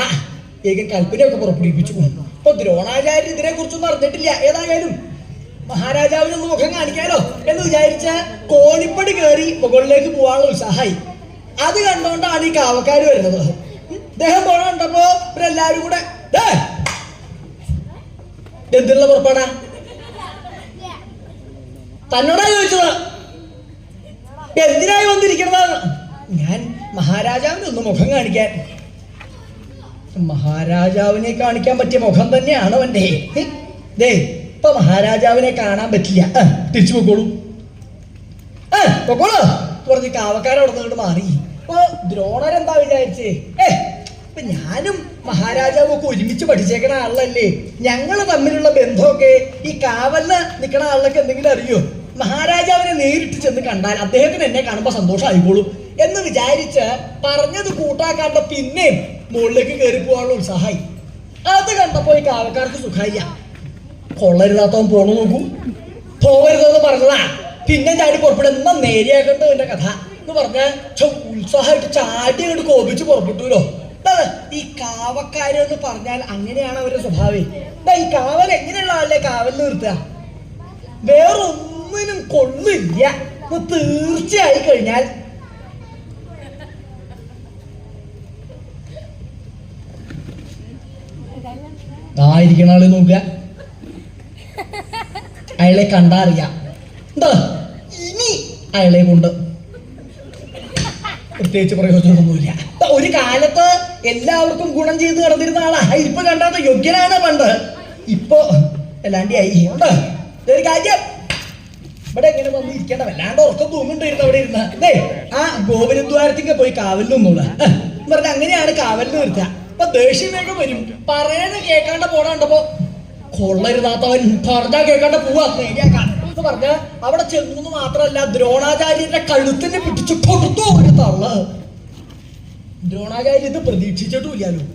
Speaker 1: ഏകം കൽപ്പനയൊക്കെ പുറപ്പെടുവിപ്പിച്ചു. ഇപ്പൊ ദ്രോണാചാര്യൻ ഇതിനെ കുറിച്ചൊന്നും അറിഞ്ഞിട്ടില്ല. ഏതായാലും മഹാരാജാവിനൊന്ന് മുഖം കാണിക്കാലോ എന്ന് വിചാരിച്ച കോണിപ്പടി കയറി മുകളിലേക്ക് പോകാനുള്ള ഉത്സാഹമായി. അത് കണ്ടോണ്ടാണ് ഈ കാവക്കാര് വരുന്നത്. അദ്ദേഹം പോണ കണ്ടപ്പോ ഇവരെല്ലാരും കൂടെ എന്തിനുള്ള പുറപ്പാടാ? തന്നോടാ ചോദിച്ചത്. എന്തിനായി വന്നിരിക്കണതാണ്? ഞാൻ മഹാരാജാവിനെ ഒന്ന് മുഖം കാണിക്കാൻ. മഹാരാജാവിനെ കാണിക്കാൻ പറ്റിയ മുഖം തന്നെയാണ് അവന്റെ. ഇപ്പൊ മഹാരാജാവിനെ കാണാൻ പറ്റില്ല. തിരിച്ചു പൊക്കോളൂ പറഞ്ഞ് കാവക്കാരവിടെ നിന്നിട്ട് മാറി. അപ്പൊ ദ്രോണരെന്താ വിചാരിച്ചേ? ഇപ്പൊ ഞാനും മഹാരാജാവും ഒക്കെ ഒരുമിച്ച് പഠിച്ചേക്കണ ആളല്ലേ. ഞങ്ങള് തമ്മിലുള്ള ബന്ധമൊക്കെ ഈ കാവലിന് നിൽക്കണ ആളിനൊക്കെ എന്തെങ്കിലും അറിയോ? മഹാരാജാവിനെ നേരിട്ട് ചെന്ന് കണ്ടാൽ അദ്ദേഹത്തിന് എന്നെ കാണുമ്പോ സന്തോഷമായിക്കോളും എന്ന് വിചാരിച്ച് പറഞ്ഞത് കൂട്ടാക്കാണ്ട് പിന്നെയും മുകളിലേക്ക് കയറി പോകാനുള്ള ഉത്സാഹമായി. അത് കണ്ടപ്പോ ഈ കാവക്കാർക്ക് സുഖായില്ല. കൊള്ളരുതാത്തവൻ പോണു നോക്കൂ. പോകരുതെന്ന് പറഞ്ഞതാ. പിന്നെ ചാടി പുറപ്പെടുന്ന നേരിയാക്കണ്ട എന്റെ കഥ എന്ന് പറഞ്ഞ ഉത്സാഹമായിട്ട് ചാടി അങ്ങോട്ട് കോപിച്ച് പുറപ്പെട്ടുല്ലോ. ഈ കാവക്കാരെന്ന് പറഞ്ഞാൽ അങ്ങനെയാണ് അവരുടെ സ്വഭാവം. ഈ കാവൽ എങ്ങനെയുള്ള ആളിനെ കാവൽ നിർത്തുക? വേറൊന്നിനും കൊള്ളില്ല തീർച്ചയായി കഴിഞ്ഞാൽ ഇരിക്കണ ആളെ നോക്കുക, അയാളെ കണ്ടാ അറിയാം. എന്താ ഇനി അയാളെ കൊണ്ട് പ്രത്യേകിച്ച് പ്രയോജനമൊന്നുമില്ല. ഒരു കാലത്ത് എല്ലാവർക്കും ഗുണം ചെയ്ത് നടന്നിരുന്ന ആളാ. ഇപ്പൊ കണ്ടാത്ത യോഗ്യനാണ് പണ്ട്. ഇപ്പൊ അല്ലാണ്ട് ആയി. ഒരു കാര്യം, ഇവിടെ എങ്ങനെ വന്ന് ഇരിക്കേണ്ട, വല്ലാണ്ട് ഉറക്കം തൂങ്ങുണ്ടായിരുന്നു അവിടെ ഇരുന്ന്. ആ ഗോപുരദ്വാരത്തേക്ക് പോയി കാവലിനൊന്നുമില്ല പറഞ്ഞ അങ്ങനെയാണ് കാവലിന് നിർത്തുക. അപ്പൊ ദേഷ്യം വേഗം വരും. പറയുന്ന കേൾക്കാണ്ട് പോണ കണ്ടപ്പോ കൊള്ളരുതാത്തവൻ പറഞ്ഞാ കേൾക്കാണ്ട് പോവാ നേരിയാക്കാൻ എന്ന് പറഞ്ഞ അവിടെ ചെന്നു മാത്രമല്ല, ദ്രോണാചാര്യന്റെ കഴുത്തിന് പിടിച്ചു കൊടുത്തു ഒരു തള്ള്. ദ്രോണാചാര്യ ഇത് പ്രതീക്ഷിച്ചിട്ടുമില്ലല്ലോ.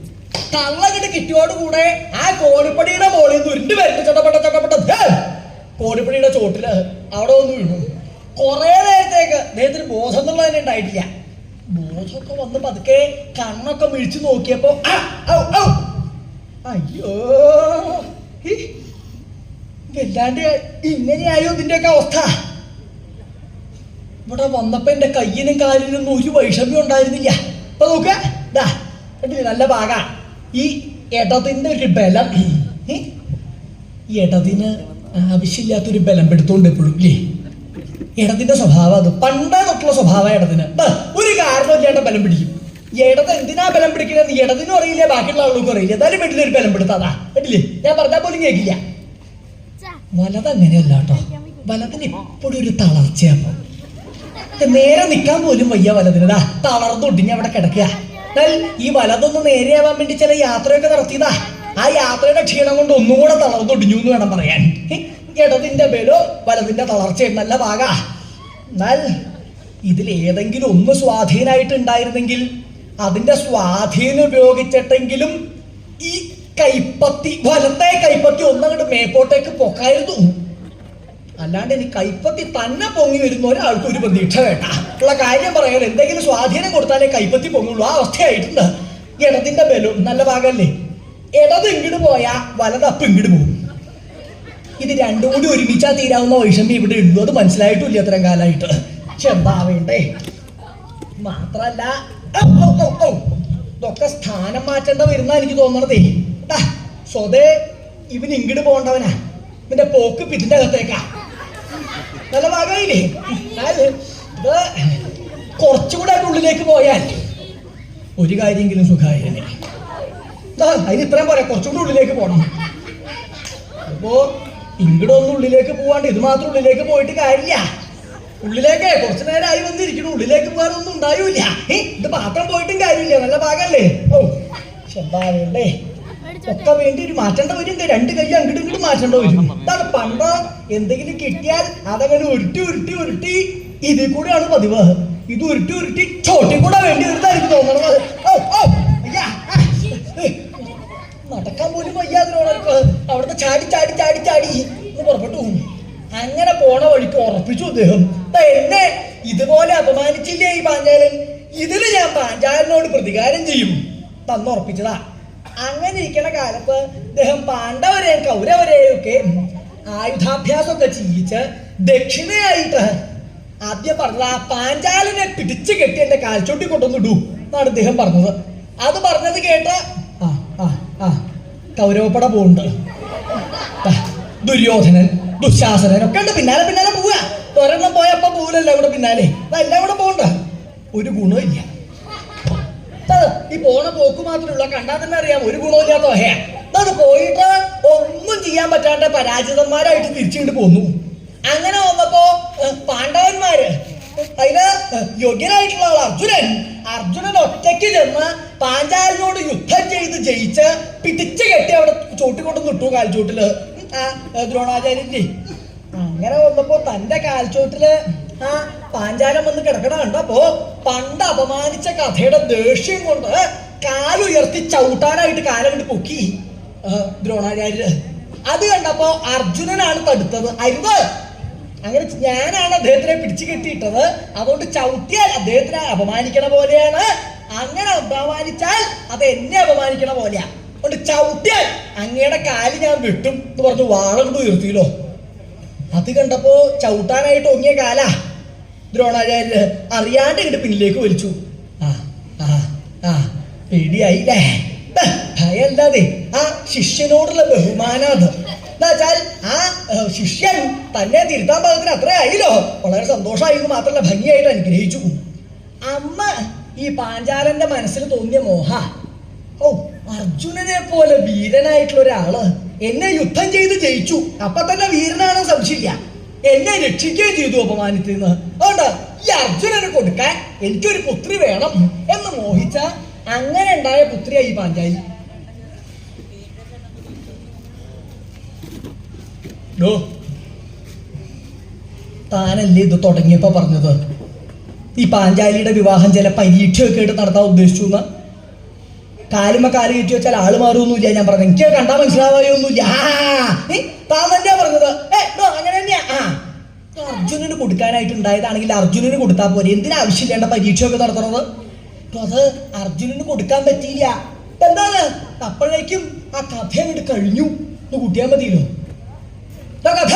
Speaker 1: തള്ളകിട്ട് കിട്ടിയോടുകൂടെ ആ കോണിപ്പടിയുടെ മോളിൽ നിന്ന് ഉരുണ്ട് വരണ്ട് ചട്ടപ്പെട്ട കോണിപ്പടിയുടെ ചോട്ടില് അവിടെ വന്ന് വീണു. കുറെ നേരത്തേക്ക് അദ്ദേഹത്തിന് ബോധം എന്നുള്ളത് തന്നെ ഉണ്ടായിട്ടില്ല. ബോധമൊക്കെ വന്ന് പതുക്കെ കണ്ണൊക്കെ മിഴിച്ചു നോക്കിയപ്പോ അയ്യോ, വല്ലാണ്ട് ഇങ്ങനെയായോ ഇതിന്റെയൊക്കെ അവസ്ഥ. ഇവിടെ വന്നപ്പോ എന്റെ കയ്യിനും കാലിനും ഒരു വൈഷമ്യം ഉണ്ടായിരുന്നില്ല. അപ്പൊ നോക്ക നല്ല ഭാഗ ഈ ഇടതിന്റെ ഒരു ബലം, ഇടതിന് ആവശ്യമില്ലാത്തൊരു ബലം പെടുത്തോണ്ട് എപ്പോഴും ഇല്ലേ. ഇടതിന്റെ സ്വഭാവം അത് പണ്ടേ തൊട്ടുള്ള സ്വഭാവം. ഇടതിന് ഒരു കാരണമില്ലാണ്ട് ബലം പിടിക്കും. ഇടത് എന്തിനാ ബലം പിടിക്കുന്നത് ഇടതിനും അറിയില്ല, ബാക്കിയുള്ള ആളുകൾക്കും അറിയില്ല. എന്തായാലും വീട്ടിലൊരു ബലം പെടുത്താതാ കേട്ടില്ലേ. ഞാൻ പറഞ്ഞാൽ പോലും കേൾക്കില്ല. വലത് അങ്ങനെയല്ല കേട്ടോ. വലതിന് എപ്പോഴും ഒരു തളർച്ചയാപ്പോ. നേരെ നിൽക്കാൻ പോലും വയ്യ വലതിനതാ, തളർന്നൊടിഞ്ഞ് അവിടെ കിടക്കുക. ഈ വലതൊന്ന് നേരെയാവാൻ വേണ്ടി ചില യാത്രയൊക്കെ നടത്തിയതാ. ആ യാത്രയുടെ ക്ഷീണം കൊണ്ട് ഒന്നും കൂടെ തളർന്നൊടിഞ്ഞു എന്ന് വേണം പറയാൻ. ഇടതിന്റെ ബലോ വലതിന്റെ തളർച്ചയും നല്ല ഭാഗ. എന്നാൽ ഇതിലേതെങ്കിലും ഒന്ന് സ്വാധീനായിട്ടുണ്ടായിരുന്നെങ്കിൽ അതിന്റെ സ്വാധീനം ഉപയോഗിച്ചിട്ടെങ്കിലും ഈ കൈപ്പത്തി, വലത്തെ കൈപ്പത്തി ഒന്നങ്ങോട്ട് മേപ്പോട്ടേക്ക് പൊക്കായിരുന്നു. അല്ലാണ്ട് ഇനി കൈപ്പത്തി തന്നെ പൊങ്ങി വരുന്ന ഒരാൾക്ക് ഒരു പ്രതീക്ഷ വേണ്ട. ഉള്ള കാര്യം പറയാൻ എന്തെങ്കിലും സ്വാധീനം കൊടുത്താലേ കൈപ്പത്തി പൊങ്ങുള്ളൂ. ആ അവസ്ഥയായിട്ടുണ്ട്. ഇടതിന്റെ ബലം നല്ല ഭാഗമല്ലേ. ഇടത് ഇങ്ങോട്ട് പോയാ വലതപ്പ് ഇങ്ങോട്ട് പോകും. ഇത് രണ്ടും കൂടി ഒരുമിച്ചാ തീരാവുന്ന വൈഷമ്യം ഇവിടെ ഉള്ളൂ. അത് മനസ്സിലായിട്ടില്ല അത്രയും കാലമായിട്ട്. പക്ഷെ എന്താ വേണ്ടേ. മാത്രല്ല ഇതൊക്കെ സ്ഥാനം മാറ്റേണ്ട വരുന്ന എനിക്ക് തോന്നണതേ. സ്വതേ ഇവന് ഇങ്ങോട്ട് പോകണ്ടവനാ, ഇവന്റെ പോക്ക് ഇതിന്റെ അകത്തേക്കാ. നല്ല ഭാഗമായില്ലേ. ഇത് കുറച്ചുകൂടെ ഉള്ളിലേക്ക് പോയാൽ ഒരു കാര്യമെങ്കിലും സുഖായിരുന്നു. അതിന് ഇത്രയും പോരാ, കുറച്ചുകൂടി ഉള്ളിലേക്ക് പോകണം. അപ്പോ ഇങ്ങോട്ടൊന്നും ഉള്ളിലേക്ക് പോവാണ്ട് ഇത് മാത്രം ഉള്ളിലേക്ക് പോയിട്ട് കാര്യമില്ല. ഉള്ളിലേക്ക് കുറച്ചു നേരമായി വന്നിരിക്കണം. ഉള്ളിലേക്ക് പോകാനൊന്നും ഉണ്ടായൂല. ഇത് മാത്രം പോയിട്ടും കാര്യമില്ല. നല്ല ഭാഗമല്ലേ. എന്താ വേണ്ടേ, ഒക്കെ വേണ്ടി ഒരു മാറ്റേണ്ട വരും. രണ്ട് കൈ അങ്ങോട്ടും ഇങ്ങോട്ടും മാറ്റേണ്ട വരും. ഇതാണ് പണ്ട് എന്തെങ്കിലും കിട്ടിയാൽ അതങ്ങനെ ഉരുട്ടി ഉരുട്ടി ഉരുട്ടി ഇതിൽ കൂടെയാണ് പതിവ്. ഇത് ഉരുട്ടി ഉരുട്ടി ചോട്ടി കൂടെ വേണ്ടി വരുന്നതായിരിക്കും തോന്നണത്. നടക്കാൻ പോലും വയ്യാതിനോടൊക്കെ അവിടുത്തെ ചാടി ചാടി ചാടി ചാടി പുറപ്പെട്ടു. അങ്ങനെ പോണ വഴിക്ക് ഉറപ്പിച്ചു അദ്ദേഹം, എന്നെ ഇതുപോലെ അപമാനിച്ചില്ലേ ഈ പാഞ്ചാലൻ, ഇതിന് ഞാൻ പാഞ്ചാലനോട് പ്രതികാരം ചെയ്യും തന്നുറപ്പിച്ചതാ. അങ്ങനെ ഇരിക്കണ കാലത്ത് അദ്ദേഹം പാണ്ഡവരെയും കൗരവരെയും ഒക്കെ ആയുധാഭ്യാസമൊക്കെ ചെയ്യിച്ച് ദക്ഷിണയായിട്ട് ആദ്യം പറഞ്ഞത് ആ പാഞ്ചാലനെ പിടിച്ചു കെട്ടി എന്റെ കാൽച്ചോട്ടി കൊണ്ടുവന്നിടൂ എന്നാണ് അദ്ദേഹം പറഞ്ഞത്. അത് പറഞ്ഞത് കേട്ട് കൗരവപ്പട പോകുന്നുണ്ട്. ദുര്യോധനൻ ദുശാസനൻ ഒക്കെ ഉണ്ട് പിന്നാലെ പിന്നാലെ പോവുക. ഒരെണ്ണം പോയപ്പോ പോവില്ലല്ലോ ഇവിടെ പിന്നാലെ. എല്ലാം കൂടെ പോകണ്ട, ഒരു ഗുണമില്ല. ഈ പോണ പോക്ക് മാത്രമുള്ള കണ്ടാൽ തന്നെ അറിയാം ഒരു ഗുണമില്ലാത്ത വഹയാ. അത് പോയിട്ട് ഒന്നും ചെയ്യാൻ പറ്റാണ്ട് പരാജിതന്മാരായിട്ട് തിരിച്ചുകൊണ്ട് പോന്നു. അങ്ങനെ വന്നപ്പോ പാണ്ഡവന്മാര് അതിന് യോഗ്യനായിട്ടുള്ള ആൾ അർജുനൻ ഒറ്റയ്ക്ക് ചെന്ന് പാഞ്ചാലിനോട് യുദ്ധം ചെയ്ത് ജയിച്ച് പിടിച്ചു കെട്ടി അവിടെ ചോട്ടിക്കൊണ്ട് നിട്ടു കാൽച്ചോട്ടില് ദ്രോണാചാര്യന്റെ. അങ്ങനെ വന്നപ്പോ തന്റെ കാൽച്ചോട്ടില് പാഞ്ചാലം വന്ന് കിടക്കണ കണ്ടപ്പോ പണ്ട് അപമാനിച്ച കഥയുടെ ദേഷ്യം കൊണ്ട് കാലുയർത്തി ചവിട്ടാനായിട്ട് കാലം കൊണ്ട് പൊക്കി ദ്രോണാചാര്യര്. അത് കണ്ടപ്പോ അർജുനനാണ് തടുത്തത്. അരുത്, അങ്ങനെ ഞാനാണ് അദ്ദേഹത്തിനെ പിടിച്ചു കെട്ടിയിട്ടത്, അതുകൊണ്ട് ചവിട്ടിയാൽ അദ്ദേഹത്തിനെ അപമാനിക്കണ പോലെയാണ്, അങ്ങനെ അപമാനിച്ചാൽ അത് എന്നെ അപമാനിക്കണ പോലെയാ, അതുകൊണ്ട് ചവിട്ടിയാൽ അങ്ങയുടെ കാല് ഞാൻ വെട്ടും എന്ന് പറഞ്ഞു വാളകൊണ്ട് ഉയർത്തിയല്ലോ. അത് കണ്ടപ്പോ ചവിട്ടാനായിട്ട് ഒങ്ങിയ കാലാ ദ്രോണാചാര്യര് അറിയാണ്ട് ഇങ്ങോട്ട് പിന്നിലേക്ക് വലിച്ചു. പേടിയായില്ലേ? ഭയല്ലാതെ ശിഷ്യനോടുള്ള ബഹുമാനം അത് എന്നുവെച്ചാൽ ആ ശിഷ്യൻ തന്നെ തിരുത്താൻ പാകത്തിന് അത്ര ആയില്ലോ. വളരെ സന്തോഷമായിരുന്നു, മാത്രമല്ല ഭംഗിയായിട്ട് അനുഗ്രഹിച്ചു. അമ്മ ഈ പാഞ്ചാലന്റെ മനസ്സിൽ തോന്നിയ മോഹ, ഓ അർജുനനെ പോലെ വീരനായിട്ടുള്ള ഒരാള് എന്നെ യുദ്ധം ചെയ്ത് ജയിച്ചു, അപ്പൊ തന്നെ വീരനാണെന്ന് സംശയമില്ല, എന്നെ രക്ഷിക്കുകയും ചെയ്തു അപമാനത്തിൽ നിന്ന്. അതുകൊണ്ട് ഈ അർജുനന് കൊടുക്കാൻ എനിക്കൊരു പുത്രി വേണം എന്ന് മോഹിച്ച അങ്ങനെ ഉണ്ടായ പുത്രിയായി ഈ പാഞ്ചാലി. താനല്ലേ ഇത് തുടങ്ങിയപ്പോ പറഞ്ഞത് ഈ പാഞ്ചാലിയുടെ വിവാഹം ചില പരീക്ഷയൊക്കെ ആയിട്ട് നടത്താൻ ഉദ്ദേശിച്ചു എന്ന്? കാലുമ കാല് കയറ്റി വെച്ചാൽ ആള് മാറുമൊന്നുമില്ല ഞാൻ പറഞ്ഞത്, എനിക്ക് കണ്ടാ മനസ്സിലാവുകയൊന്നുമില്ല. താൻ തന്നെയാ പറഞ്ഞത്. അങ്ങനെ തന്നെയാ. അർജുനന് കൊടുക്കാനായിട്ടുണ്ടായതാണെങ്കിൽ അർജുനന് കൊടുത്താൽ പോരെ, എന്തിനാവശ്യമില്ലേണ്ട പരീക്ഷയൊക്കെ നടത്തുന്നത്? അത് അർജുനന് കൊടുക്കാൻ പറ്റിയില്ല. എന്താണ് അപ്പോഴേക്കും ആ കഥ അങ്ങോട്ട് കഴിഞ്ഞു എന്ന് കൂട്ടിയാൽ മതിയല്ലോ. കഥ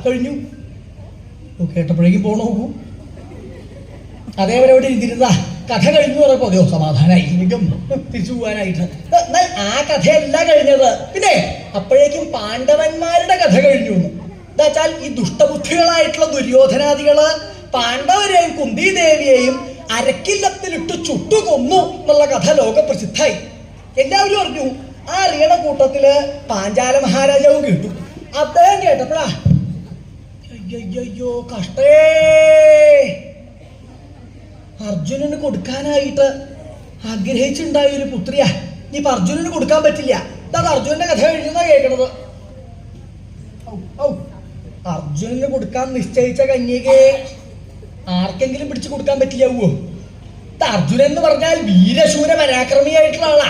Speaker 1: കഴിഞ്ഞു കേട്ടപ്പോഴേക്കും പോണു. അതേപോലെ ഇവിടെ ഇരുന്നിരുന്ന കഥ കഴിഞ്ഞു പറഞ്ഞപ്പോ അതെയോ സമാധാനമായി, എനിക്കും തിരിച്ചു പോകാനായിട്ട്. എന്നാൽ ആ കഥയല്ല കഴിഞ്ഞത്. പിന്നെ അപ്പോഴേക്കും പാണ്ഡവന്മാരുടെ കഥ കഴിഞ്ഞു. എന്താ വെച്ചാൽ ഈ ദുഷ്ടബുദ്ധികളായിട്ടുള്ള ദുര്യോധനാദികള് പാണ്ഡവരെയും കുന്തിദേവിയെയും അരക്കില്ലത്തിലിട്ട് ചുട്ടുകൊന്നു എന്നുള്ള കഥ ലോകപ്രസിദ്ധായി. എല്ലാവരും അറിഞ്ഞു. ആ അറിയണ കൂട്ടത്തില് പാഞ്ചാല മഹാരാജാവും കേട്ടു. അദ്ദേഹം കേട്ടപ്പോഴാ അയ്യോ കഷ്ടേ, അർജുനന് കൊടുക്കാനായിട്ട് ആഗ്രഹിച്ചുണ്ടായ ഒരു പുത്രിയാ, ഇനിയിപ്പൊ അർജുനന് കൊടുക്കാൻ പറ്റില്ല. അത് അർജുനന്റെ കഥ കഴിഞ്ഞാ കേൾക്കണത്. അർജുനന് കൊടുക്കാൻ നിശ്ചയിച്ച കന്യകയെ ആർക്കെങ്കിലും പിടിച്ചു കൊടുക്കാൻ പറ്റില്ലാവോ? അർജുനൻ എന്ന് പറഞ്ഞാൽ വീരശൂര പരാക്രമിയായിട്ടുള്ള ആളാ,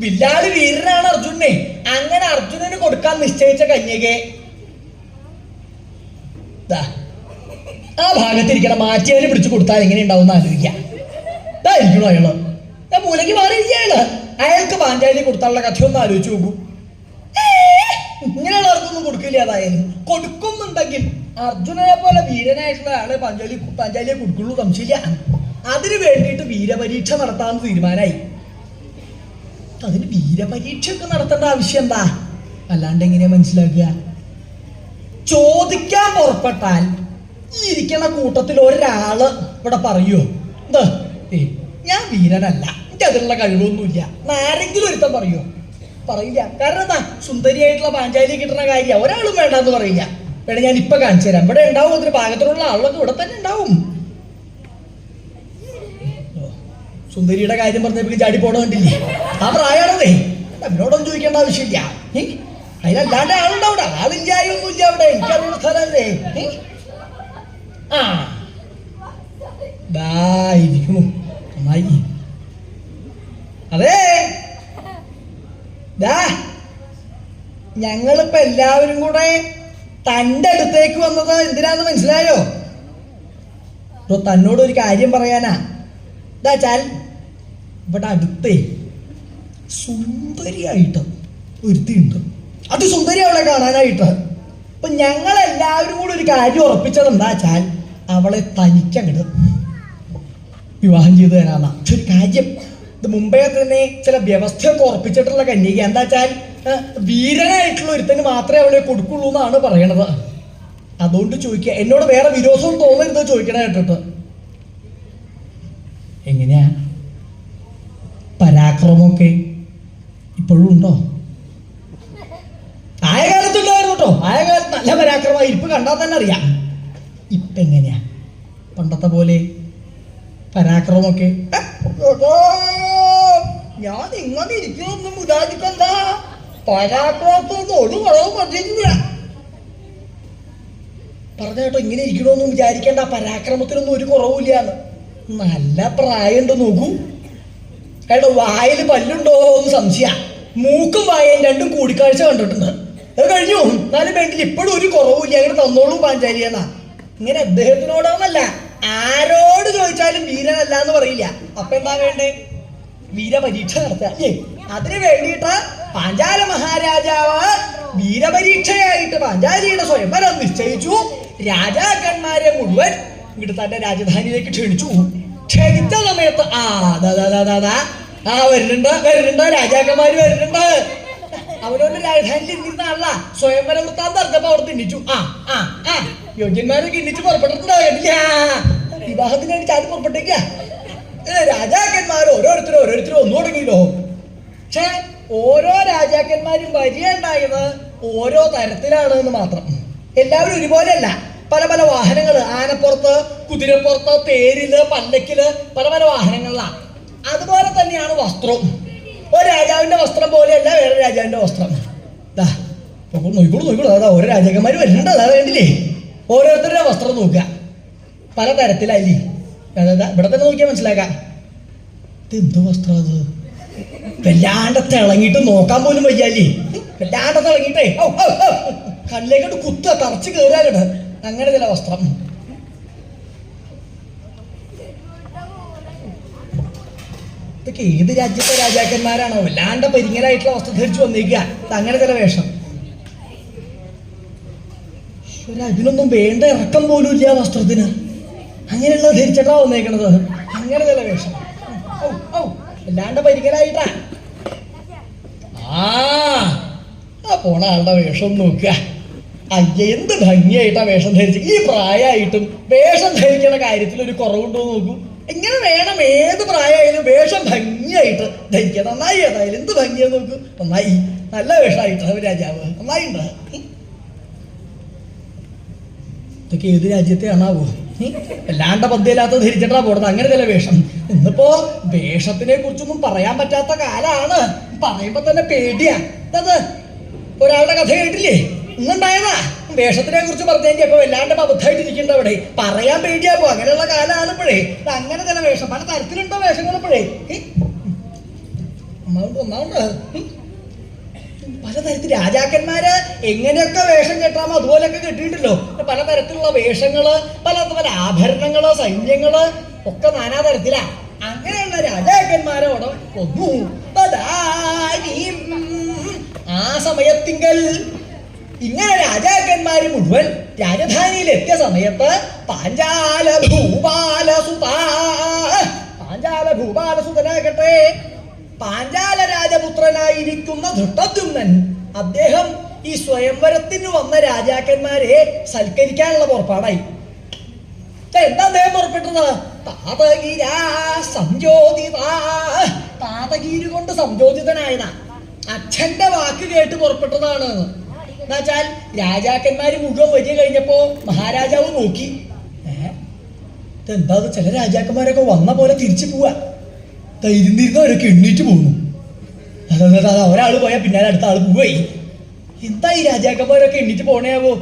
Speaker 1: വില്ലാളി വീരനാണ് അർജുനെ. അങ്ങനെ അർജുനന് കൊടുക്കാൻ നിശ്ചയിച്ച കന്യകയെ ആ ഭാഗത്തിരിക്കണം മാറ്റിയവന് പിടിച്ചു കൊടുത്താൽ എങ്ങനെ ഉണ്ടാവും ആലോചിക്കാം. ഇതായിരിക്കണോ അയാള്? മൂലയ്ക്ക് മാറിയിരിക്കുകയാണ്. അയാൾക്ക് പാഞ്ചാലി കൊടുത്താലുള്ള കഥയൊന്നും ആലോചിച്ച് നോക്കൂ. ഇങ്ങനെയുള്ള ആർക്കൊന്നും കൊടുക്കില്ല. അതായാലും കൊടുക്കുന്നുണ്ടെങ്കിൽ അർജുനനെ പോലെ വീരനായിട്ടുള്ള ആളെ പാഞ്ചാലിയെ കൊടുക്കുള്ളൂ, സംശയമില്ല. അതിനു വേണ്ടിയിട്ട് വീരപരീക്ഷ നടത്താമെന്ന് തീരുമാനമായി. അതിന് വീരപരീക്ഷ ഒക്കെ നടത്തേണ്ട ആവശ്യം എന്താ? അല്ലാണ്ട് എങ്ങനെയാ മനസ്സിലാക്കുക? ചോദിക്കാൻ പുറപ്പെട്ടാൽ ഈ ഇരിക്കുന്ന കൂട്ടത്തിൽ ഒരാള് ഇവിടെ പറയോ എന്താ ഞാൻ വീരനല്ല, എനിക്ക് അതിനുള്ള കഴിവൊന്നുമില്ല, ആരെങ്കിലും ഒരുത്തം പറയോ? പറയില്ല. കാരണം എന്താ? സുന്ദരിയായിട്ടുള്ള പാഞ്ചാലി കിട്ടുന്ന കാര്യം ഒരാളും വേണ്ടെന്ന് പറയില്ല. വേണേ ഞാൻ ഇപ്പൊ കാണിച്ചു തരാം. ഇവിടെ ഉണ്ടാവും, അതിന് പാകത്തിനുള്ള ആളുകളൊക്കെ ഇവിടെ തന്നെ ഉണ്ടാവും. സുന്ദരിയുടെ കാര്യം പറഞ്ഞപ്പോ ചാടി പോണ കണ്ടില്ലേ? ആ പ്രായമാണതേ, അവരോടൊന്നും ചോദിക്കേണ്ട ആവശ്യമില്ല. അതിനല്ലാണ്ട് ആളുണ്ടാവിടെ, ആളില്ലായൊന്നുമില്ല അവിടെ. എനിക്കറിയുന്ന സ്ഥലല്ലേ. ഇരിക്കുന്നു നന്നായി. അതെ ഞങ്ങളിപ്പോ എല്ലാവരും കൂടെ തൻ്റെ അടുത്തേക്ക് വന്നത് എന്തിനാന്ന് മനസ്സിലായോ? തന്നോടൊരു കാര്യം പറയാനാ. എന്താ വെച്ചാൽ ഇവിടെ അടുത്തേ സുന്ദരിയായിട്ട് ഒരുത്തിയുണ്ട്. അതിസുന്ദരി അവളെ കാണാനായിട്ട്. അപ്പൊ ഞങ്ങളെല്ലാവരും കൂടെ ഒരു കാര്യം ഉറപ്പിച്ചത് എന്താ വെച്ചാൽ അവളെ തനിക്കങ്ങട് വിവാഹം ചെയ്തു തരാന്ന ഒരു കാര്യം. ഇത് മുമ്പേ തന്നെ ചില വ്യവസ്ഥയൊക്കെ ഉറപ്പിച്ചിട്ടുള്ള കന്യക. എന്താ വെച്ചാൽ വീരനായിട്ടുള്ള ഒരുത്തന് മാത്രമേ അവളെ കൊടുക്കുള്ളൂ എന്നാണ് പറയണത്. അതുകൊണ്ട് ചോദിക്കുക, എന്നോട് വേറെ വിരോധവും തോന്നരുത് ചോദിക്കണ കേട്ടിട്ട്. എങ്ങനെയാ പരാക്രമമൊക്കെ ഇപ്പോഴും ഉണ്ടോ? ആയ കാലത്തുണ്ടായിരുന്നു കേട്ടോ. ആയ കാലത്ത് നല്ല പരാക്രമം, ഇരിപ്പ് കണ്ടാൽ തന്നെ അറിയാം. ഇപ്പൊ എങ്ങനെയാ പണ്ടത്തെ പോലെ പരാക്രമമൊക്കെ? ഞാൻ ഇങ്ങനെ ഇരിക്കുന്നൊന്നും വിചാരിക്കണ്ട, പരാക്രമത്തൊന്നും ഒരു കുറവും പറ്റിയിട്ടില്ല. പറഞ്ഞ കേട്ടോ, ഇങ്ങനെ ഇരിക്കണമെന്നും വിചാരിക്കേണ്ട, പരാക്രമത്തിനൊന്നും ഒരു കുറവില്ലാന്ന്. നല്ല പ്രായമുണ്ട് നോക്കൂ. കേട്ടോ, വായിൽ പല്ലുണ്ടോ എന്ന് സംശയ. മൂക്കും വായയും രണ്ടും കൂടിക്കാഴ്ച കണ്ടിട്ടുണ്ട്. അത് കഴിഞ്ഞു. എന്നാലും വേണ്ടില്ല, ഇപ്പോഴും ഒരു കുറവില്ല. അങ്ങനെ തന്നോളൂ പാഞ്ചാലിയെന്നാ. ഇങ്ങനെ അദ്ദേഹത്തിനോടൊന്നല്ല, ആരോട് ചോദിച്ചാലും വീരനല്ല എന്ന് പറയില്ല. അപ്പൊ എന്താ വേണ്ടേ? വീരപരീക്ഷ നടത്തുക. അതിനു വേണ്ടിയിട്ട് പാഞ്ചാല മഹാരാജാവ് വീരപരീക്ഷയായിട്ട് പാഞ്ചാലിയുടെ സ്വയംവരം നിശ്ചയിച്ചു. രാജാക്കന്മാരെ മുഴുവൻ ഇങ്ങോട്ട് തന്റെ രാജധാനിയിലേക്ക് ക്ഷണിച്ചു. ക്ഷണിച്ച സമയത്ത് വരുന്നുണ്ട് രാജാക്കന്മാര് വരുന്നുണ്ട്. അവനവന്റെ രാജധാനിയിൽ ഇരുന്നിരുന്ന ആളല്ല സ്വയംവരം വൃത്താന്തം അറിഞ്ഞപ്പോ അവിടെ തിന്നിച്ചു. യോഗ്യന്മാരൊക്കെ ഇന്നിച്ച് പുറപ്പെട്ടിട്ടുണ്ടാവില്ല. വിവാഹത്തിന് വേണ്ടി ചാടി പുറപ്പെട്ടേക്ക. രാജാക്കന്മാർ ഓരോരുത്തരും ഒന്നു തുടങ്ങിയല്ലോ. പക്ഷെ ഓരോ രാജാക്കന്മാരും വരികയുണ്ടായത് ഓരോ തരത്തിലാണ് എന്ന് മാത്രം. എല്ലാവരും ഒരുപോലെയല്ല. പല പല വാഹനങ്ങള്, ആനപ്പുറത്ത്, കുതിരപ്പുറത്ത്, തേരില്, പല്ലക്കില്, പല പല വാഹനങ്ങളിലാണ്. അതുപോലെ തന്നെയാണ് വസ്ത്രവും. ഒരു രാജാവിന്റെ വസ്ത്രം പോലെയല്ല വേറെ രാജാവിന്റെ വസ്ത്രം. നോയിക്കോളൂ അതാ ഓരോ രാജാക്കന്മാര് വരുന്നുണ്ട്. അതാ വേണ്ടില്ലേ ഓരോരുത്തരുടെ വസ്ത്രം നോക്കുക. പല തരത്തിലായി. അതാ ഇവിടെ തന്നെ നോക്കിയാൽ മനസ്സിലാക്കാം. ഇതെന്ത് വസ്ത്രം അത്? വല്ലാണ്ട് തിളങ്ങിയിട്ട് നോക്കാൻ പോലും വയ്യാലേ. വല്ലാണ്ട് തിളങ്ങിയിട്ടേ കല്ലേക്കോട്ട് കുത്തുക, തറച്ച് കയറാകട്ട്. അങ്ങനെ ചില വസ്ത്രം. ഇതൊക്കെ ഏത് രാജ്യത്തെ രാജാക്കന്മാരാണോ വല്ലാണ്ട് പരിങ്ങലായിട്ടുള്ള വസ്ത്രം ധരിച്ചു വന്നേക്കുക. അങ്ങനെ ചില വേഷം. അതിനൊന്നും വേണ്ട ഇറക്കം പോലും ഇല്ല വസ്ത്രത്തിന്. അങ്ങനെയുള്ളത് ധരിച്ചിട്ടാ വന്നേക്കണത്. അങ്ങനെ ചില വേഷം. വല്ലാണ്ട് പരിങ്ങലായിട്ടാ. പോണ ആളുടെ വേഷം നോക്കുക. എന്ത് ഭംഗിയായിട്ടാ വേഷം ധരിച്ച്. ഈ പ്രായമായിട്ടും വേഷം ധരിക്കുന്ന കാര്യത്തിൽ ഒരു കുറവുണ്ടോ നോക്കൂ. എങ്ങനെ വേണം ഏത് പ്രായമായാലും വേഷം ഭംഗിയായിട്ട് ധരിക്കുക. നന്നായി. ഏതായാലും എന്ത് ഭംഗിയാ നോക്കൂ. നന്നായി. നല്ല വേഷമായിട്ട് രാജാവ് നന്നായിട്ടുണ്ട്. ഇതൊക്കെ ഏത് രാജ്യത്തെ ആണാവോ? വല്ലാണ്ട പദ്യമില്ലാത്ത ധരിച്ചിട്ടാ പോടുന്നത്. അങ്ങനെ ചില വേഷം. ഇന്നിപ്പോ വേഷത്തിനെ കുറിച്ചൊന്നും പറയാൻ പറ്റാത്ത കാലാണ്. പറയുമ്പോ തന്നെ പേടിയാ. അത് ഒരാളുടെ കഥ കേട്ടില്ലേ? ഇന്നുണ്ടായതാ. വേഷത്തിനെ കുറിച്ച് പറഞ്ഞെങ്കിൽ അപ്പൊ വല്ലാണ്ട് അബദ്ധമായിട്ടിരിക്കണ്ട. അവിടെ പറയാൻ പേടിയാവോ? അങ്ങനെയുള്ള കാലാണ് ഇപ്പോഴേ. അങ്ങനെ ചില വേഷം. പല തരത്തിലുണ്ടോ വേഷങ്ങളിപ്പോഴേ. ഒന്നാവുണ്ട് പലതരത്തിൽ. രാജാക്കന്മാര് എങ്ങനെയൊക്കെ വേഷം കെട്ടാമോ അതുപോലെയൊക്കെ കെട്ടിയിട്ടല്ലോ. പലതരത്തിലുള്ള വേഷങ്ങള്, പല പല ആഭരണങ്ങള്, സൈന്യങ്ങള് ഒക്കെ നാനാതരത്തിലാ. അങ്ങനെയുള്ള രാജാക്കന്മാരോട് കൊന്നു. ആ സമയത്തിങ്കൽ ഇങ്ങനെ രാജാക്കന്മാര് മുഴുവൻ രാജധാനിയിൽ എത്തിയ സമയത്ത് പാഞ്ചാല ഭൂപാലസുതനാകട്ടെ, പാഞ്ചാല രാജപുത്രനായിരിക്കുന്ന ധൃഷ്ടദ്യുമ്നൻ, അദ്ദേഹം ഈ സ്വയംവരത്തിന് വന്ന രാജാക്കന്മാരെ സൽക്കരിക്കാനുള്ള പുറപ്പാടായി. എന്താ അദ്ദേഹം പുറപ്പെട്ടത്? താതകീര് കൊണ്ട് സംയോജിതനായതാ. അച്ഛന്റെ വാക്ക് കേട്ട് പുറപ്പെട്ടതാണ്. എന്നുവെച്ചാൽ രാജാക്കന്മാര് മുഴുവൻ വരിക കഴിഞ്ഞപ്പോ മഹാരാജാവ് നോക്കി. എന്താ ചില രാജാക്കന്മാരൊക്കെ വന്ന പോലെ തിരിച്ചു പോവാ. ഇരുന്നിരുന്നവരൊക്കെ എണ്ണീറ്റ് പോകുന്നു. അതാ ഒരാൾ പോയാൽ പിന്നാലെ അടുത്ത ആള് പോയി. എന്താ ഈ രാജാക്കന്മാരൊക്കെ എണ്ണീറ്റ് പോണേവോ?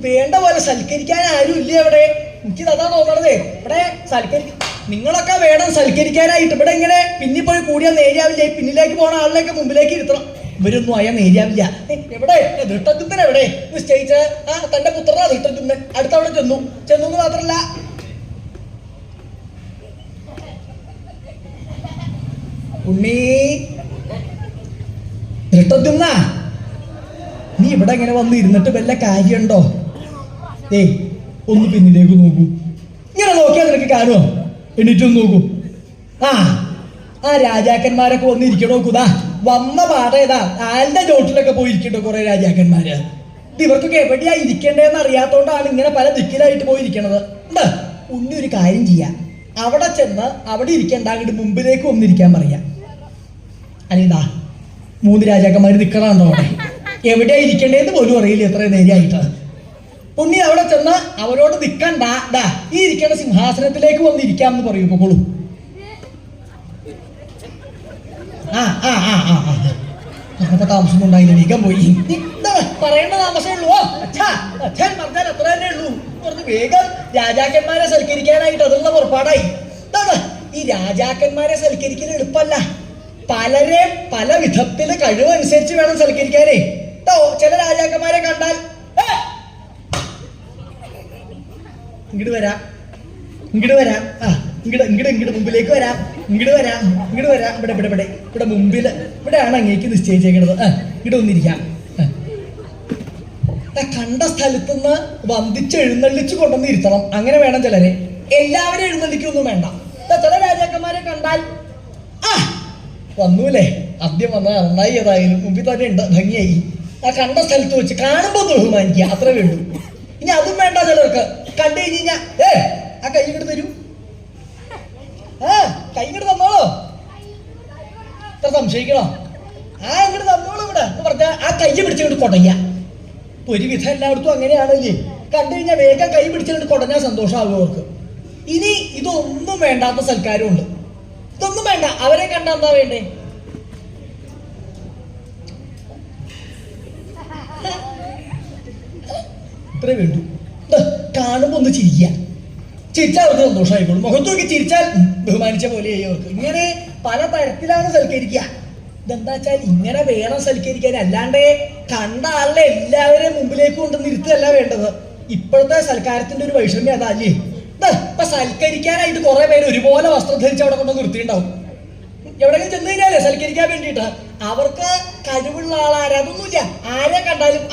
Speaker 1: വേണ്ട പോലെ സൽക്കരിക്കാൻ ആരും ഇല്ല അവിടെ. എനിക്കിത് അതാ തോന്നണതേ. ഇവിടെ നിങ്ങളൊക്കെ വേണം സൽക്കരിക്കാനായിട്ട്. ഇവിടെ ഇങ്ങനെ പിന്നിപ്പോയി കൂടിയാൽ നേരിയാവില്ല. പിന്നിലേക്ക് പോണ ആളിലേക്ക് മുമ്പിലേക്ക് ഇരുത്തണം. ഇവരൊന്നും ആയാൽ നേരിയാവില്ല. എവിടെ ധൃഷ്ടദ്യുമ്നൻ എവിടെ നിശ്ചയിച്ച തന്റെ പുത്രനാ ധൃഷ്ടദ്യുമ്നൻ. അടുത്തവിടെ ചെന്നു മാത്രല്ല ഉണ്ണി ധൃഷ്ടദ്യുമ്ന, നീ ഇവിടെ ഇങ്ങനെ വന്ന് ഇരുന്നിട്ട് വല്ല കാര്യമുണ്ടോ? ഒന്ന് പിന്നിലേക്ക് നോക്കൂ. ഇങ്ങനെ നോക്കിയാൽ നിനക്ക് കാണുമോ? എണീറ്റൊന്ന് നോക്കൂ. ആ രാജാക്കന്മാരൊക്കെ വന്ന് ഇരിക്കണോ നോക്കൂതാ. വന്ന പാടേതാ ആളുടെ ചോട്ടിലൊക്കെ പോയി ഇരിക്കട്ടോ കുറെ രാജാക്കന്മാര്. ഇവർക്കൊക്കെ എവിടെയാ ഇരിക്കേണ്ടതെന്ന് അറിയാത്തോണ്ടാണ് ഇങ്ങനെ പല ദിക്കിലായിട്ട് പോയിരിക്കണത്. ഉണ്ണി ഒരു കാര്യം ചെയ്യാം. അവിടെ ചെന്ന് അവിടെ ഇരിക്കണ്ട, അങ്ങോട്ട് മുമ്പിലേക്ക് വന്നിരിക്കാൻ പറയാം. അല്ലേതാ 3 രാജാക്കന്മാര് നിക്കണുണ്ടോ അവിടെ? എവിടെയാ ഇരിക്കേണ്ടതെന്ന് പോലും അറിയില്ല എത്ര നേരെയായിട്ട്. ഉണ്ണി അവിടെ ചെന്ന് അവരോട് നിക്കണ്ട, ഈ ഇരിക്കേണ്ട സിംഹാസനത്തിലേക്ക് വന്നിരിക്കാമെന്ന് പറയൂ. പൊക്കോളൂ. താമസം ഉണ്ടായില്ല, വേഗം പോയി. പറയേണ്ട താമസമേ ഉള്ളൂ. അച്ഛൻ പറഞ്ഞാൽ അത്ര തന്നെ ഉള്ളൂ പറഞ്ഞ് വേഗം രാജാക്കന്മാരെ സൽക്കരിക്കാനായിട്ട് അതിനുള്ള പുറപ്പാടായി. ഈ രാജാക്കന്മാരെ സൽക്കരിക്കൽ എളുപ്പമല്ല. പലരെ പല വിധത്തില് കഴിവനുസരിച്ച് വേണം സൽക്കരിക്കാനേ. ചില രാജാക്കന്മാരെ കണ്ടാൽ ഇങ്ങോട്ട് വരാം, ഇങ്ങോട്ട് മുമ്പിലേക്ക് വരാം, ഇങ്ങോട്ട് വരാം. ഇവിടെ മുമ്പില് ഇവിടെയാണ് അങ്ങേക്ക് നിശ്ചയിച്ചേക്കണത്. ഇങ്ങോട്ട് വന്നിരിക്കാം. കണ്ട സ്ഥലത്തുനിന്ന് വന്ദിച്ചെഴുന്നള്ളിച്ച് കൊണ്ടുവന്ന് ഇരുത്തണം. അങ്ങനെ വേണം ചിലരെ. എല്ലാവരും എഴുന്നള്ളിക്കൊന്നും വേണ്ട. ചില രാജാക്കന്മാരെ കണ്ടാൽ വന്നൂലേ, ആദ്യം വന്ന നന്നായി. ഏതായാലും മുമ്പിൽ തന്നെ ഉണ്ട്, ഭംഗിയായി. ആ കണ്ട സ്ഥലത്ത് വെച്ച് കാണുമ്പോൾ ബഹുമാനിക്കുക, അത്രേ വേണ്ടു. ഇനി അതും വേണ്ട ചിലർക്ക്. കണ്ടു കഴിഞ്ഞാ ആ കൈ ഇങ്ങോട്ട് തരൂ, കൈ ഇങ്ങോട്ട് തന്നോളൂ. ഇത്ര സംശയിക്കണോ? ഇങ്ങോട്ട് തന്നോളൂ ഇവിടെ എന്ന് പറഞ്ഞാൽ ആ കൈ പിടിച്ചിങ്ങോട്ട് കൊടയ്യ. ഒരുവിധം എല്ലായിടത്തും അങ്ങനെയാണല്ലേ. കണ്ടു കഴിഞ്ഞാൽ വേഗം കൈ പിടിച്ചിങ്ങോട്ട് കൊടഞ്ഞാൽ സന്തോഷമാകും അവർക്ക്. ഇനി ഇതൊന്നും വേണ്ടാത്ത സൽക്കാരമുണ്ട്. ഇതൊന്നും വേണ്ട, അവരെ കണ്ടാ എന്താ വേണ്ടേ? ഇത്രേ വേണ്ടു. കാണുമ്പോ ഒന്ന് ചിരിക്കുക. ചിരിച്ചാൽ അവർക്ക് സന്തോഷമായിക്കോളും. മുഖത്ത് നോക്കി ചിരിച്ചാൽ ബഹുമാനിച്ച പോലെ അവർക്ക്. ഇങ്ങനെ പല തരത്തിലാണ് സൽക്കരിക്കുക. ഇതെന്താ വെച്ചാൽ ഇങ്ങനെ വേണം സൽക്കരിക്കാൻ. അല്ലാണ്ട് കണ്ട ആളുടെ എല്ലാവരെയും മുമ്പിലേക്ക് കൊണ്ടുവന്ന് ഇരുത്തല്ല വേണ്ടത്. ഇപ്പോഴത്തെ സൽക്കാരത്തിന്റെ ഒരു വൈഷമ്യം അതല്ലേ. ഇപ്പൊ സൽക്കരിക്കാനായിട്ട് കുറെ പേര് ഒരുപോലെ വസ്ത്രം ധരിച്ച് അവിടെ കൊണ്ടു നിർത്തിയിട്ടുണ്ടാവും. എവിടെയെങ്കിലും ചെന്ന് കഴിഞ്ഞാലേ സൽക്കരിക്കാൻ വേണ്ടിയിട്ട് അവർക്ക് കഴിവുള്ള ആളാരാ അതൊന്നുമില്ല. ആരെ കണ്ടാലും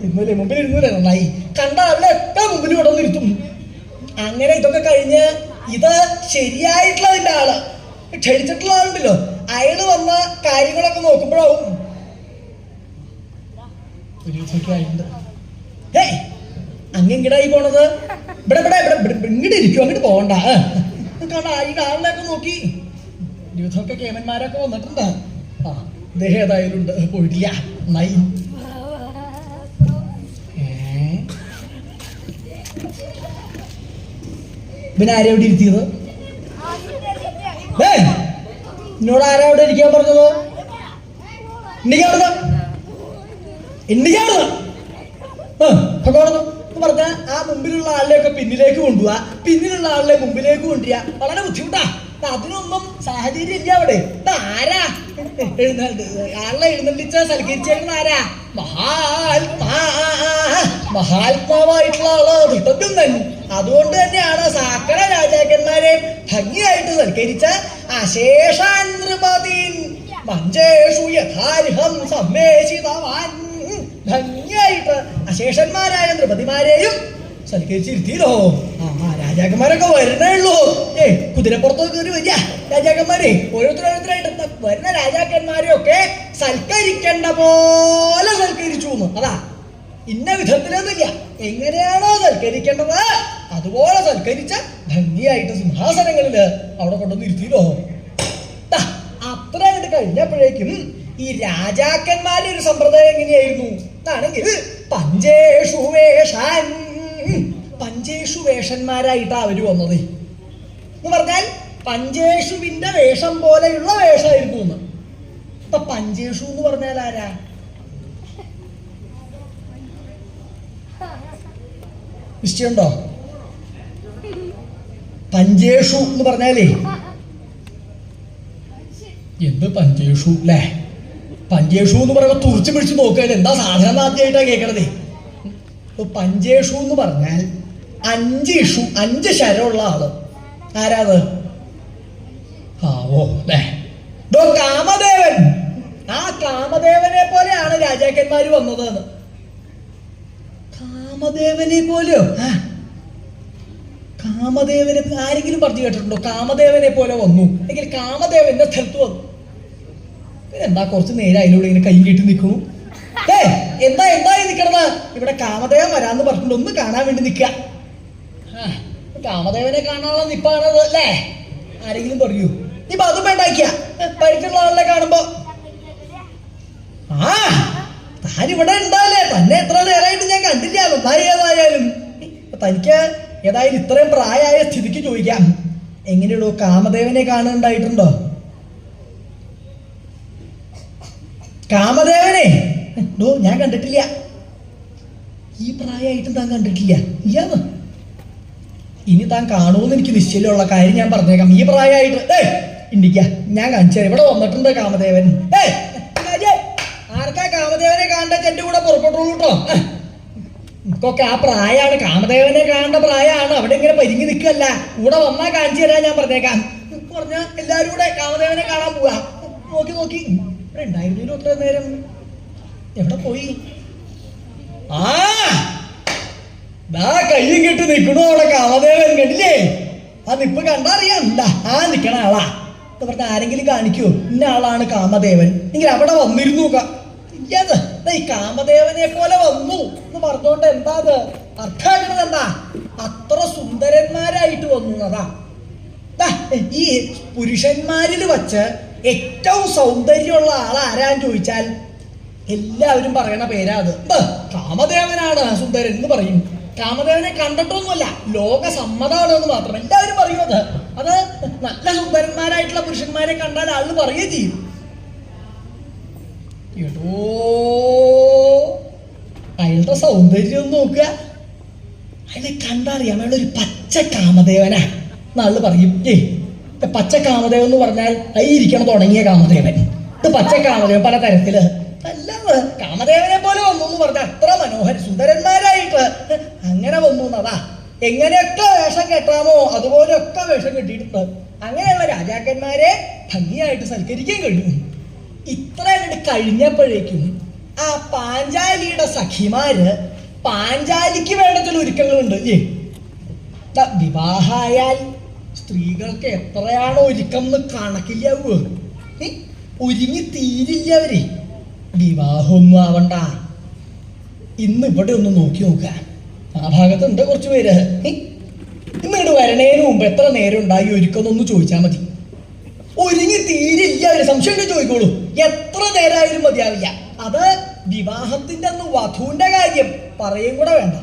Speaker 1: ഇരുന്നൂലേ, മുമ്പിൽ ഇരുന്നൂലേ, നന്നായി. കണ്ട ആളുടെ ഒക്കെ മുമ്പിൽ കൊണ്ടുവന്ന് ഇരുത്തും. അങ്ങനെ ഇതൊക്കെ കഴിഞ്ഞ് ഇത് ശരിയായിട്ടുള്ളതിന്റെ ആള് ക്ഷണിച്ചിട്ടുള്ള ആളുണ്ടല്ലോ, അയാള് വന്ന കാര്യങ്ങളൊക്കെ നോക്കുമ്പോഴാവും ഒരു ദിവസമൊക്കെ അങ്ങെങ്കിടായി പോണത്. ഇവിടെ ഇവിടെ ഇവിടെ ഇങ്ങോട്ട് ഇരിക്കും, അങ്ങോട്ട് പോകണ്ട. കാരണം ഈ ആളിനെയൊക്കെ നോക്കി ദിവസമൊക്കെ കേമന്മാരൊക്കെ വന്നിട്ടുണ്ട്. അദ്ദേഹം ഏതായാലും ഉണ്ട്, പോയിട്ടില്ല, നന്നായി. പിന്നെ ആരാ ഇവിടെ ഇരുത്തിയത്? എന്നോട് ആരാ ഇവിടെ ഇരിക്കാൻ പറഞ്ഞത്? പറഞ്ഞ ആ മുമ്പിലുള്ള ആളിനെയൊക്കെ പിന്നിലേക്ക് കൊണ്ടുപോവാ, പിന്നിലുള്ള ആളിനെ മുമ്പിലേക്ക് കൊണ്ടുവരിക വളരെ ബുദ്ധിമുട്ടാ. അതിനൊന്നും സാഹചര്യം ഇല്ല അവിടെ. ആരാ ആളെ എഴുന്നള്ളിച്ച സൽക്കരിച്ചേക്കുന്ന ആരാ? മഹാത്മാവായിട്ടുള്ള ആള് ധൃതദ്യുമ്നൻ. അതുകൊണ്ട് തന്നെയാണ് സകല രാജാക്കന്മാരെ ഭംഗിയായിട്ട് സൽക്കരിച്ച അശേഷാൻ നൃപതീൻ മഞ്ചേഷു യഥാർഹം സമ്മേഷിതവാൻ. ഭംഗിയായിട്ട് അശേഷന്മാരായ നൃപതിമാരെയും സൽക്കരിച്ചിരുത്തിയല്ലോ. രാജാക്കന്മാരൊക്കെ വരണേ ഉള്ളൂ. കുതിരപ്പുറത്തൊക്കെ കയറി വരിക രാജാക്കന്മാരെ. ഓരോരുത്തരായിട്ട് വരുന്ന രാജാക്കന്മാരെയൊക്കെ സൽക്കരിക്കേണ്ട പോലെ സൽക്കരിച്ചു എന്ന്. അതാ ഇന്ന വിധത്തിലൊന്നുമില്ല, എങ്ങനെയാണോ സൽക്കരിക്കേണ്ടത് അതുപോലെ സൽക്കരിച്ച് ഭംഗിയായിട്ട് സിംഹാസനങ്ങളിൽ അവിടെ കൊണ്ടുവന്ന് ഇരുത്തിയല്ലോ. അത്ര അങ്ങോട്ട് കഴിഞ്ഞപ്പോഴേക്കും ഈ രാജാക്കന്മാരുടെ ഒരു സമ്പ്രദായം എങ്ങനെയായിരുന്നു എന്നാണെങ്കിൽ പഞ്ചേഷു വേഷാൻ, പഞ്ചേഷു വേഷന്മാരായിട്ടാ അവര് വന്നത്. എന്ന് പറഞ്ഞാൽ പഞ്ചേഷുവിന്റെ വേഷം പോലെയുള്ള വേഷമായിരുന്നു എന്ന്. ഇപ്പൊ പഞ്ചേഷു എന്ന് പറഞ്ഞാൽ ആരാ? നിശ്ചയുണ്ടോ? പഞ്ചേഷു എന്ന് പറഞ്ഞാലേ എന്ത് പഞ്ചേഷു അല്ലേ? പഞ്ചേഷു എന്ന് പറയുമ്പോ തുറച്ചു പിടിച്ച് നോക്കുകയാണ് എന്താ സാധനം ആദ്യമായിട്ടാ കേൾക്കണതേ. പഞ്ചേഷു എന്ന് പറഞ്ഞാൽ 5 ഇഷു, 5 ശരമുള്ള ആള്. ആരാത്? കാമദേവൻ. ആ കാമദേവനെ പോലെയാണ് രാജാക്കന്മാര് വന്നത്. കാമദേവനെ പോലെയോ? കാമദേവനെ ആരെങ്കിലും പറഞ്ഞു കേട്ടിട്ടുണ്ടോ? കാമദേവനെ പോലെ വന്നു എങ്കിൽ കാമദേവന്റെ സ്ഥലത്ത് വന്നു. എന്താ കുറച്ച് നേരം അതിലൂടെ ഇങ്ങനെ കൈ കെട്ടി നിൽക്കണു. എന്തായി നിക്കണത്? ഇവിടെ കാമദേവൻ വരാന്ന് പറഞ്ഞിട്ടുണ്ട്, ഒന്ന് കാണാൻ വേണ്ടി നിക്ക. കാമദേവനെ കാണാനുള്ള നിപ്പാണത് അല്ലേ? ആരെങ്കിലും പറയൂ. ഇപ്പൊ അതും വേണ്ടാക്കിയ പരിക്കുള്ള ആളിനെ കാണുമ്പോ താനിവിടെ ഉണ്ടാവില്ലേ? തന്നെ എത്ര നേരമായിട്ട് ഞാൻ കണ്ടില്ല. നന്നായി. ഏതായാലും തനിക്ക് ഏതായാലും ഇത്രയും പ്രായമായ സ്ഥിതിക്ക് ചോദിക്കാം, എങ്ങനെയുള്ളൂ കാമദേവനെ കാണുന്നുണ്ടായിട്ടുണ്ടോ? കാമദേവനെ ഞാൻ കണ്ടിട്ടില്ല. ഈ പ്രായമായിട്ടും താൻ കണ്ടിട്ടില്ല? ഇല്ലാന്ന്. ഇനി താൻ കാണുമെന്ന് എനിക്ക് നിശ്ചയമുള്ള കാര്യം ഞാൻ പറഞ്ഞേക്കാം. ഈ പ്രായമായിട്ട് ഇണ്ടിക്ക ഞാൻ കാണിച്ചു. ഇവിടെ വന്നിട്ടുണ്ട് കാമദേവൻ. ആർക്കാ കാമദേവനെ കാണേണ്ട? എന്റെ കൂടെ പുറപ്പെട്ടോളൂ കേട്ടോ. നമുക്കൊക്കെ ആ പ്രായമാണ്, കാമദേവനെ കാണേണ്ട പ്രായമാണ്. അവിടെ ഇങ്ങനെ പരിങ്ങി നിൽക്കല്ല, കൂടെ വന്നാൽ കാണിച്ചു തരാൻ ഞാൻ പറഞ്ഞേക്കാം. പറഞ്ഞ എല്ലാവരും കൂടെ കാമദേവനെ കാണാൻ പോവാ. നോക്കി ഇവിടെ ഉണ്ടായിരുന്നല്ലോ അത്ര നേരം. എവിടെ പോയി? കയ്യും കെട്ടി നിൽക്കണു അവിടെ കാമദേവൻ. കണ്ടില്ലേ? ആ നിപ്പ് കണ്ടറിയാം. നിക്കണ ആളാ. പറഞ്ഞ ആരെങ്കിലും കാണിക്കുമോ ഇന്ന ആളാണ് കാമദേവൻ എങ്കിൽ അവിടെ വന്നിരുന്നു ഇല്ലാത് ഈ കാമദേവനെ പോലെ വന്നു എന്ന് പറഞ്ഞോണ്ട് എന്താ അത് അർത്ഥാക്കണത് എന്താ അത്ര സുന്ദരന്മാരായിട്ട് വന്നതാ. ഈ പുരുഷന്മാരിൽ വച്ച് ഏറ്റവും സൗന്ദര്യമുള്ള ആളാരാന്ന് ചോദിച്ചാൽ എല്ലാവരും പറയണ പേരാ അത്. കാമദേവനാണ് സുന്ദരൻ എന്ന് പറയും. കാമദേവനെ കണ്ടിട്ടൊന്നുമല്ല, ലോക സമ്മതമാണ് എന്ന് മാത്രം എല്ലാവരും പറയും. അത് നല്ല സുന്ദരന്മാരായിട്ടുള്ള പുരുഷന്മാരെ കണ്ടാൽ ആള് പറയുകയും ചെയ്യും. എടോ അയാളുടെ സൗന്ദര്യം നോക്കുക, അയാളെ കണ്ടറിയാം അയാളൊരു പച്ച കാമദേവനാ എന്നാള് പറയും. പച്ച കാമദേവൻ എന്ന് പറഞ്ഞാൽ ഇരിക്കണം തുടങ്ങിയ കാമദേവൻ. ഇത് പച്ച കാമദേവൻ പല തരത്തില് അല്ല, കാമദേവനെ പോലെ വന്നു എന്ന് പറഞ്ഞാൽ അത്ര മനോഹര സുന്ദരന്മാരായിട്ട് അങ്ങനെ വന്നു എന്നതാ. എങ്ങനെയൊക്കെ വേഷം കെട്ടാമോ അതുപോലെയൊക്കെ വേഷം കെട്ടിയിട്ടുണ്ട്. അങ്ങനെയുള്ള രാജാക്കന്മാരെ ഭംഗിയായിട്ട് സൽക്കരിക്കാൻ കഴിയും. ഇത്ര അങ്ങോട്ട് കഴിഞ്ഞപ്പോഴേക്കും ആ പാഞ്ചാലിയുടെ സഖിമാര് പാഞ്ചാലിക്ക് വേണ്ട ചില ഒരുക്കങ്ങളുണ്ട്. വിവാഹമായാൽ സ്ത്രീകൾക്ക് എത്രയാണോ ഒരുക്കം എന്ന് കണക്കില്ലാവൂ. ഒരുങ്ങി തീരില്ല അവര്. വിവാഹമൊന്നും ആവണ്ട. ഇന്ന് ഇവിടെ ഒന്ന് നോക്കി നോക്ക, ആ ഭാഗത്തുണ്ട് കുറച്ചു പേര്. ഇന്നിങ്ങോട്ട് വരണേന് മുമ്പ് എത്ര നേരം ഉണ്ടായി ഒരുക്കൊന്നൊന്ന് ചോദിച്ചാൽ മതി. ഒരുങ്ങി തീരില്ല അവര്. സംശയം ചോദിക്കോളൂ, എത്ര നേരമായാലും മതിയാവില്ല. അത് വിവാഹത്തിന്റെ അന്ന് വധുവിന്റെ കാര്യം പറയും കൂടെ വേണ്ട.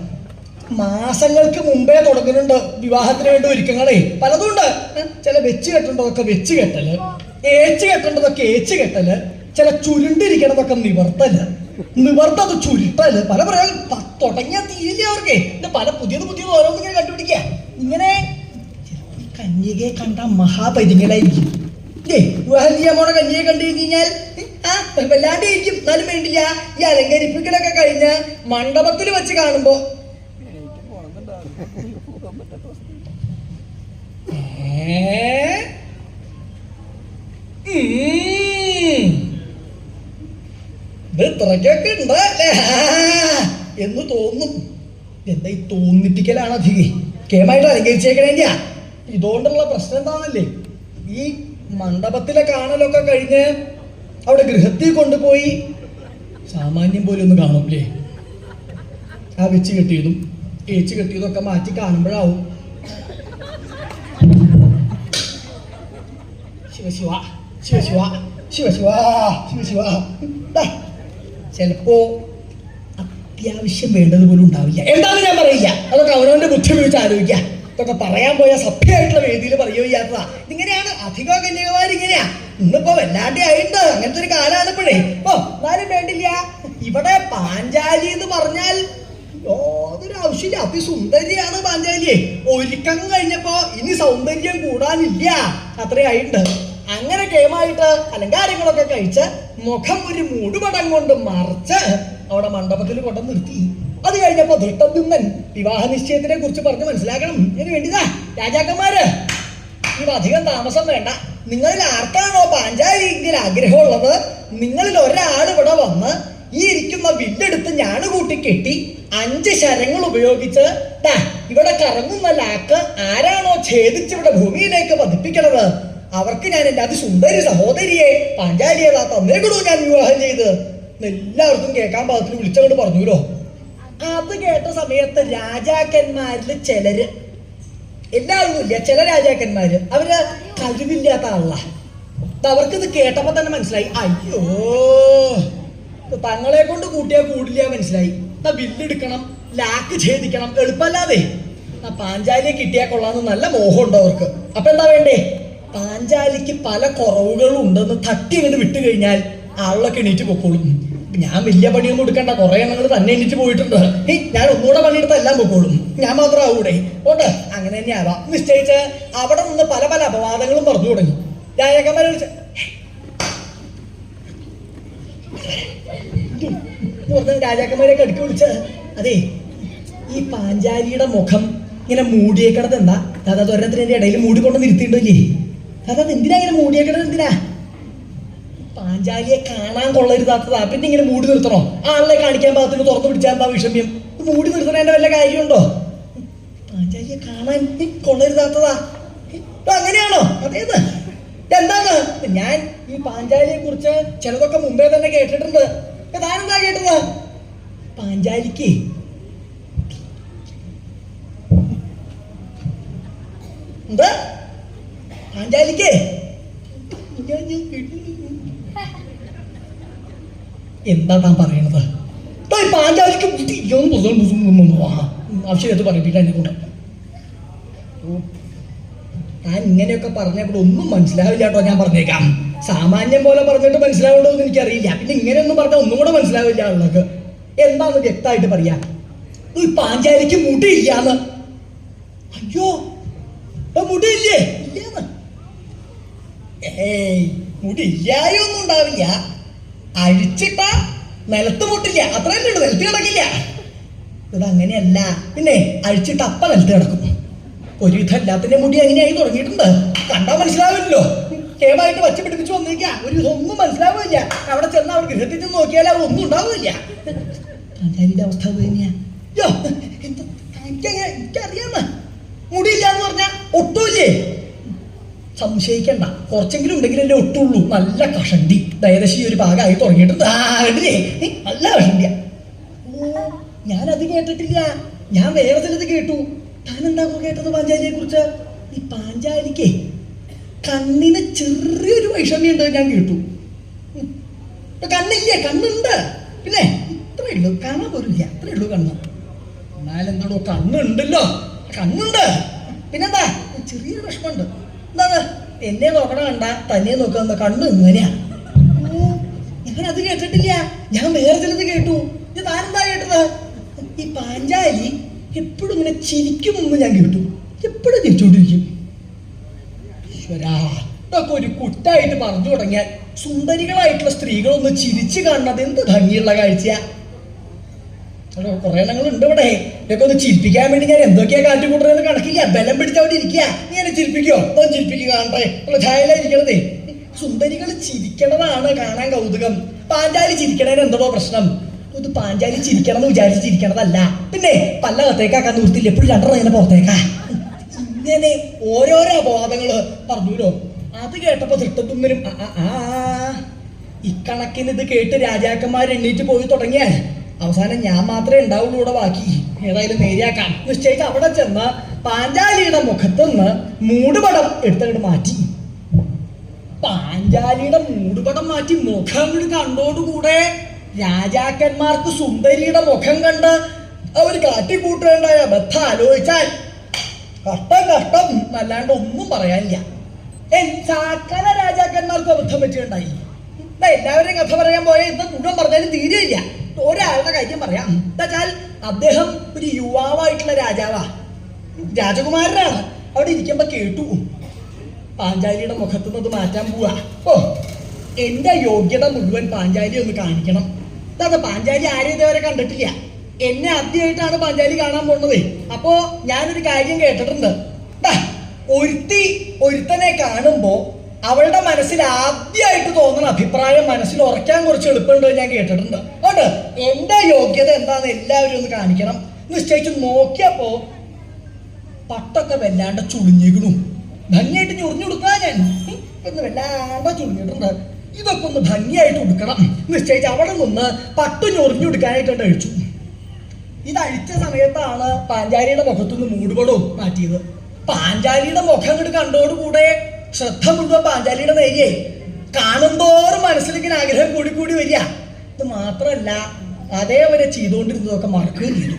Speaker 1: മാസങ്ങൾക്ക് മുമ്പേ തുടങ്ങുന്നുണ്ട് വിവാഹത്തിന് വേണ്ട ഒരുക്കങ്ങളെ. പലതുണ്ട്. ചില വെച്ച് കെട്ടേണ്ടതൊക്കെ വെച്ച് കെട്ടല്, ഏച്ച് കെട്ടേണ്ടതൊക്കെ ഏച്ച് കെട്ടല്, ചില ചുരുണ്ടിരിക്കണതൊക്കെ നിവർത്തത് ചുരുട്ടല്, പല പറയാൻ തുടങ്ങിയാൽ തീരില്ല അവർക്ക്. പല പുതിയത് ഓരോന്നിങ്ങനെ കണ്ടുപിടിക്കുക. ഇങ്ങനെ കന്യകയെ കണ്ട മഹാപരിങ്ങളായിരിക്കും. വിവാഹം ചെയ്യാൻ പോണ കന്യകയെ കണ്ടു കഴിഞ്ഞാൽ വല്ലാണ്ട് ഇരിക്കും. എന്നാലും വേണ്ടില്ല, ഈ അലങ്കരിപ്പിക്കലൊക്കെ കഴിഞ്ഞ് മണ്ഡപത്തിൽ വെച്ച് കാണുമ്പോ ഇത് ഇത്രയ്ക്കൊക്കെ ഉണ്ട് എന്ന് തോന്നും. എന്താ ഈ തോന്നിപ്പിക്കലാണ് അധികം. കേമായിട്ട് അലങ്കരിച്ചേക്കണേന്റെയാ. ഇതുകൊണ്ടുള്ള പ്രശ്നം എന്താണല്ലേ, ഈ മണ്ഡപത്തിലെ കാണലൊക്കെ കഴിഞ്ഞ് അവിടെ ഗൃഹത്തിൽ കൊണ്ടുപോയി സാമാന്യം പോലെ ഒന്ന് കാണൂല്ലേ. ആ വെച്ച് കെട്ടിയതും ഏച്ച് കെട്ടിയതൊക്കെ മാറ്റി കാണുമ്പോഴാവും ശിവശിവ ശിവശിവ ശിവശിവ ശിവശിവ. ചിലപ്പോ അത്യാവശ്യം വേണ്ടത് പോലും ഉണ്ടാവില്ല. എന്താണെന്ന് ഞാൻ പറയില്ല, അതൊക്കെ അവനവന്റെ ബുദ്ധി ഉപയോഗിച്ച് ആലോചിക്കുക. ഇതൊക്കെ പറയാൻ പോയ സഭ്യമായിട്ടുള്ള വേദിയിൽ പറയുകയോ ചെയ്യാത്തതാ. ഇതിങ്ങനെയാണ് അധികം കന്യകമാരിങ്ങനെയാ. ഇന്നിപ്പോ വല്ലാണ്ട് ആയിട്ട് അങ്ങനത്തെ ഒരു കാലാണ് ഇപ്പോഴേ. എന്നാലും വേണ്ടില്ല, ഇവിടെ പാഞ്ചാലി എന്ന് പറഞ്ഞാൽ യാതൊരു ആവശ്യമില്ല. അതിസുന്ദരിയാണ് പാഞ്ചാലിയെ. ഒരുക്കം കഴിഞ്ഞപ്പോ ഇനി സൗന്ദര്യം കൂടാനില്ല, അത്രയായിട്ട്. അങ്ങനെ കേമായിട്ട് അലങ്കാരങ്ങളൊക്കെ കഴിച്ച് മുഖം ഒരു മൂടുപടം കൊണ്ട് മറച്ച് അവിടെ മണ്ഡപത്തിൽ കൊണ്ടു നിർത്തി. അത് കഴിഞ്ഞപ്പോ ധൃഷ്ടദ്യുമ്നൻ വിവാഹ നിശ്ചയത്തിനെ കുറിച്ച് പറഞ്ഞ് മനസ്സിലാക്കണം. ഇതിന് വേണ്ടിതാ രാജാക്കന്മാര്, ഇനി അധികം താമസം വേണ്ട. നിങ്ങളിൽ ആർക്കാണോ പാഞ്ചാലിയെങ്കിൽ ആഗ്രഹമുള്ളത്, നിങ്ങളിൽ ഒരാൾ ഇവിടെ വന്ന് ഈ ഇരിക്കുന്ന വില്ലെടുത്ത് ഞാണ് കൂട്ടി കെട്ടി 5 ശരങ്ങൾ ഉപയോഗിച്ച് ഇവിടെ കറങ്ങുന്ന ലാക്ക് ആരാണോ ഛേദിച്ചിവിടെ ഭൂമിയിലേക്ക് പതിപ്പിക്കണത് അവർക്ക് ഞാൻ എൻ്റെ അതിസുന്ദരി സഹോദരിയെ പാഞ്ചാലിയെ തന്നേക്കണോ ഞാൻ വിവാഹം ചെയ്ത് എല്ലാവർക്കും കേൾക്കാൻ പാകത്തിന് വിളിച്ചങ്ങോട്ട് പറഞ്ഞുല്ലോ. അത് കേട്ട സമയത്ത് രാജാക്കന്മാരിൽ ചിലര്, എല്ലാവരും ഇല്ല, ചില രാജാക്കന്മാര് അവര് കഴിവില്ലാത്ത ആളാ. അവർക്കിത് കേട്ടപ്പോ തന്നെ മനസ്സിലായി, അയ്യോ തങ്ങളെ കൊണ്ട് കൂട്ടിയാൽ കൂടില്ല മനസ്സിലായി. ബില്ലെടുക്കണം, ലാക്ക് ഛേദിക്കണം, എളുപ്പമല്ലാതെ പാഞ്ചാലിയെ കിട്ടിയാൽ കൊള്ളാന്ന് നല്ല മോഹമുണ്ട് അവർക്ക്. അപ്പൊ എന്താ വേണ്ടേ, പാഞ്ചാലിക്ക് പല കുറവുകളും ഉണ്ടെന്ന് തട്ടി അങ്ങോട്ട് വിട്ടു കഴിഞ്ഞാൽ ആളൊക്കെ എണീറ്റ് പൊക്കോളും. ഞാൻ വലിയ പണിയൊന്നും എടുക്കണ്ട, കുറെ എണ്ണങ്ങൾ തന്നെ എണീറ്റ് പോയിട്ടുണ്ട്. ഞാൻ ഒന്നുകൂടെ പണിയെടുത്ത് എല്ലാം പൊക്കോളും, ഞാൻ മാത്രം ആവൂടെ ഉണ്ട്. അങ്ങനെ തന്നെ ആവാം നിശ്ചയിച്ച് അവിടെ നിന്ന് പല പല അപവാദങ്ങളും പറഞ്ഞു തുടങ്ങി. രാജാക്കന്മാരെ വിളിച്ച രാജാക്കന്മാരെയൊക്കെ അടുക്കി വിളിച്ച്, അതെ ഈ പാഞ്ചാലിയുടെ മുഖം ഇങ്ങനെ മൂടിയേക്കണത് എന്താ? അതായത് ഒരെണ്ണത്തിന്റെ ഇടയിൽ മൂടിക്കൊണ്ട് നിർത്തിയിട്ടില്ലേ? അതായത് എന്തിനാ ഇങ്ങനെ മൂടിയേക്കണത്? എന്തിനാ? പാഞ്ചാലിയെ കാണാൻ കൊള്ളരുതാത്തതാ, പിന്നെ ഇങ്ങനെ മൂടി നിർത്തണോ? ആളെ കാണിക്കാൻ പാകത്തിന് തുറന്നു പിടിച്ചാൽ എന്താ വിഷമ്യം? മൂടി നിർത്തണേന്റെ വല്ല കാര്യമുണ്ടോ? പാഞ്ചാലിയെ കാണാൻ കൊള്ളരുതാത്തതാ, അങ്ങനെയാണോ? അതേത് എന്താണ്? ഞാൻ ഈ പാഞ്ചാലിയെ കുറിച്ച് ചിലതൊക്കെ മുമ്പേ തന്നെ കേട്ടിട്ടുണ്ട്. താനെന്താ കേട്ടത്? പാഞ്ചാലിക്ക് എന്താ? പാഞ്ചാലിക്ക് എന്താ താൻ പറയണത്? പാഞ്ചാലിക്ക് ആവശ്യമായിട്ട് പറയിപ്പിക്കാൻ എന്നെ കൊണ്ട്. താൻ ഇങ്ങനെയൊക്കെ പറഞ്ഞപ്പോൾ ഒന്നും മനസ്സിലാവില്ല കേട്ടോ. ഞാൻ പറഞ്ഞേക്കാം, സാമാന്യം പോലെ പറഞ്ഞിട്ട് മനസ്സിലാവുണ്ടോ എന്ന് എനിക്കറിയില്ല. പിന്നെ ഇങ്ങനെയൊന്നും പറഞ്ഞാൽ ഒന്നും കൂടെ മനസ്സിലാവില്ല ആളുകൾക്ക്. എന്താന്ന് വ്യക്തമായിട്ട് പറയാ. ഈ പാഞ്ചാലിക്ക് മുടിയില്ലാന്ന്. അയ്യോ, മുടിയില്ലേ? ഇല്ലാന്ന്. മുടി ഇല്ലായൊന്നും ഉണ്ടാവില്ല. അഴിച്ചിട്ട നിലത്ത് മുട്ടില്ല, അത്രയല്ലേ ഉള്ളൂ. നിലത്ത് കിടക്കില്ല. ഇതങ്ങനെയല്ല. പിന്നെ അഴിച്ചിട്ട് അപ്പ നിലത്ത് കിടക്കും. ഒരുവിധം എല്ലാത്തിന്റെ മുടി അങ്ങനെയായി തുടങ്ങിയിട്ടുണ്ട്. കണ്ടാൽ മനസ്സിലാവില്ലല്ലോ. കേമായിട്ട് വച്ച് പിടിപ്പിച്ച് വന്നേക്കാം. ഒരുവിധം ഒന്നും മനസ്സിലാവില്ല. അവിടെ ചെന്ന് അവർ ഗൃഹത്തിൽ ചെന്ന് നോക്കിയാൽ അവിടെ ഒന്നും ഉണ്ടാവില്ല. പാഞ്ചാലിന്റെ അവസ്ഥ തന്നെയാ. എനിക്കറിയാമ മുടിയില്ല എന്ന് പറഞ്ഞാൽ ഒട്ടുമില്ലേ? സംശയിക്കണ്ട, കുറച്ചെങ്കിലും ഉണ്ടെങ്കിലല്ലേ ഒട്ടുള്ളൂ. നല്ല കഷണ്ടി, ഏകദേശം ഈ ഒരു ഭാഗമായി തുടങ്ങിയിട്ടുണ്ട്. നല്ല കഷണ്ടിയാ. ഞാനത് കേട്ടിട്ടില്ല. ഞാൻ വേറെ ചിലത് കേട്ടു. താനെന്താ കേട്ടത് പാഞ്ചാലിയെ കുറിച്ച്? ഈ പാഞ്ചാലിക്ക് കണ്ണിന് ചെറിയൊരു വൈഷമ്യം ഉണ്ട് ഞാൻ കേട്ടു. കണ്ണില്ലേ? കണ്ണുണ്ട്. പിന്നെ ഇത്രേ ഉള്ളൂ, കാണാൻ പോലില്ല. അത്രേ ഉള്ളൂ കണ്ണ്. എന്നാലെന്താണോ, കണ്ണുണ്ടല്ലോ, കണ്ണുണ്ട്. പിന്നെന്താ, ചെറിയൊരു വിഷമമുണ്ട്. എന്താണ്? എന്നെ നോക്കണ കണ്ട തന്നെ നോക്കുന്ന കണ്ണ് ഇങ്ങനെയാ. ഞാനത് കേട്ടിട്ടില്ല. ഞാൻ വേറെ ചിലത് കേട്ടു. താനെന്താ കേട്ടത്? ഈ പാഞ്ചാലി എപ്പോഴും ഇങ്ങനെ ചിരിക്കുമെന്ന് ഞാൻ കേട്ടു. എപ്പോഴും ചിരിച്ചോണ്ടിരിക്കും. ഈശ്വരാ, ഇതൊക്കെ ഒരു കുട്ടായിട്ട് പറഞ്ഞു തുടങ്ങിയാൽ സുന്ദരികളായിട്ടുള്ള സ്ത്രീകളൊന്ന് ചിരിച്ചു കാണുന്നത് എന്ത് ഭംഗിയുള്ള കാഴ്ചയാ. കുറെ എണ്ണങ്ങളുണ്ട് ഇവിടെ. ഇതൊക്കെ ഒന്ന് ചിരിപ്പിക്കാൻ വേണ്ടി ഞാൻ എന്തൊക്കെയാ കാറ്റുകൂട്ടുന്നത് കണക്കില്ല. ബലം പിടിച്ചവിടെ ഇരിക്കുക. നീ എന്നെ ചിരിപ്പിക്കോ? ഒന്നും ചിരിപ്പിക്കുക കാണട്ടെ. ഉള്ള ഛായയിലിരിക്കണതേ. സുന്ദരികൾ ചിരിക്കണതാണ് കാണാൻ കൗതുകം. പാഞ്ചാലി ചിരിക്കണേന് എന്തോ പ്രശ്നം? ഇത് പാഞ്ചാലി ചിരിക്കണം എന്ന് വിചാരിച്ച് ചിരിക്കണതല്ല. പിന്നെ പല്ലകത്തേക്കാക്കാൻ നിർത്തില്ല. എപ്പോഴും രണ്ടെണ്ണം ഇങ്ങനെ പുറത്തേക്കാ. ഇങ്ങനെ ഓരോരോ അപവാദങ്ങള് പറഞ്ഞൂലോ. അത് കേട്ടപ്പോ തൃട്ടത്തുമ്മിനും ഇക്കണക്കിന് ഇത് കേട്ട് രാജാക്കന്മാർ എണ്ണീറ്റ് പോയി തുടങ്ങിയാൽ അവസാനം ഞാൻ മാത്രമേ ഉണ്ടാവുള്ളൂ ഇവിടെ ബാക്കി. ഏതായാലും നേരിയാക്കാം നിശ്ചയിച്ച് അവിടെ ചെന്ന് പാഞ്ചാലിയുടെ മുഖത്തുനിന്ന് മൂടുപടം എടുത്തങ്ങോട്ട് മാറ്റി. പാഞ്ചാലിയുടെ മൂടുപടം മാറ്റി മുഖം അങ്ങോട്ട് കണ്ടോടുകൂടെ രാജാക്കന്മാർക്ക് സുന്ദരിയുടെ മുഖം കണ്ട് അവർ കാട്ടിക്കൂട്ടേണ്ടായ അബദ്ധം ആലോചിച്ചാൽ കഷ്ടം കഷ്ടം അല്ലാണ്ട് ഒന്നും പറയാനില്ല. സകല രാജാക്കന്മാർക്കും അബദ്ധം പറ്റുകയുണ്ടായി. എല്ലാവരെയും കഥ പറയാൻ പോയ ഇന്ന് മുഴുവൻ പറഞ്ഞാലും തീരെയില്ല. ഒരാളുടെ കാര്യം പറയാം. എന്താച്ചാൽ അദ്ദേഹം ഒരു യുവാവായിട്ടുള്ള രാജാവാ, രാജകുമാരനാണ്. അവിടെ ഇരിക്കുമ്പോ കേട്ടു പാഞ്ചാലിയുടെ മുഖത്തുനിന്ന് മാറ്റാൻ പോവാ. ഓ, എന്റെ യോഗ്യത മുഴുവൻ പാഞ്ചാലി ഒന്ന് കാണിക്കണം. അതാ പാഞ്ചാലി ആരെയും ഇതേവരെ കണ്ടിട്ടില്ല. എന്നെ ആദ്യമായിട്ടാണ് പാഞ്ചാലി കാണാൻ പോകുന്നത്. അപ്പോ ഞാനൊരു കാര്യം കേട്ടിട്ടുണ്ട്. ഒരുത്തനെ കാണുമ്പോ അവളുടെ മനസ്സിൽ ആദ്യമായിട്ട് തോന്നുന്ന അഭിപ്രായം മനസ്സിൽ ഉറക്കാൻ കുറച്ച് എളുപ്പമുണ്ടോ ഞാൻ കേട്ടിട്ടുണ്ട്. അതുകൊണ്ട് എന്റെ യോഗ്യത എന്താന്ന് എല്ലാവരും ഒന്ന് കാണിക്കണം. നിശ്ചയിച്ച് നോക്കിയപ്പോ പട്ടൊക്കെ വല്ലാണ്ട് ചുളിഞ്ഞിക്കണു. ഭംഗിയായിട്ട് ചുറിഞ്ഞു കൊടുക്കാ ഞാൻ ഒന്ന് വല്ലാണ്ട് ചുളിഞ്ഞിട്ടുണ്ട്. ഇതൊക്കെ ഒന്ന് ഭംഗിയായിട്ട് കൊടുക്കണം. നിശ്ചയിച്ച് അവിടെ നിന്ന് പട്ട് ഞൊറിഞ്ഞുകൊടുക്കാനായിട്ടുണ്ട് അഴിച്ചു. ഇത് അഴിച്ച സമയത്താണ് പാഞ്ചാലിയുടെ മുഖത്തുനിന്ന് മൂടുപടവും മാറ്റിയത്. പാഞ്ചാലിയുടെ മുഖം അങ്ങോട്ട് കണ്ടോടുകൂടെ ശ്രദ്ധ മുഴുവൻ പാഞ്ചാലിയുടെ നേരിയെ. കാണുന്തോറും മനസ്സിലേക്ക് ആഗ്രഹം കൂടി കൂടി വരിക. ഇത് മാത്രമല്ല, അതേവരെ ചെയ്തുകൊണ്ടിരുന്നതൊക്കെ മറക്കുകയും ചെയ്തു.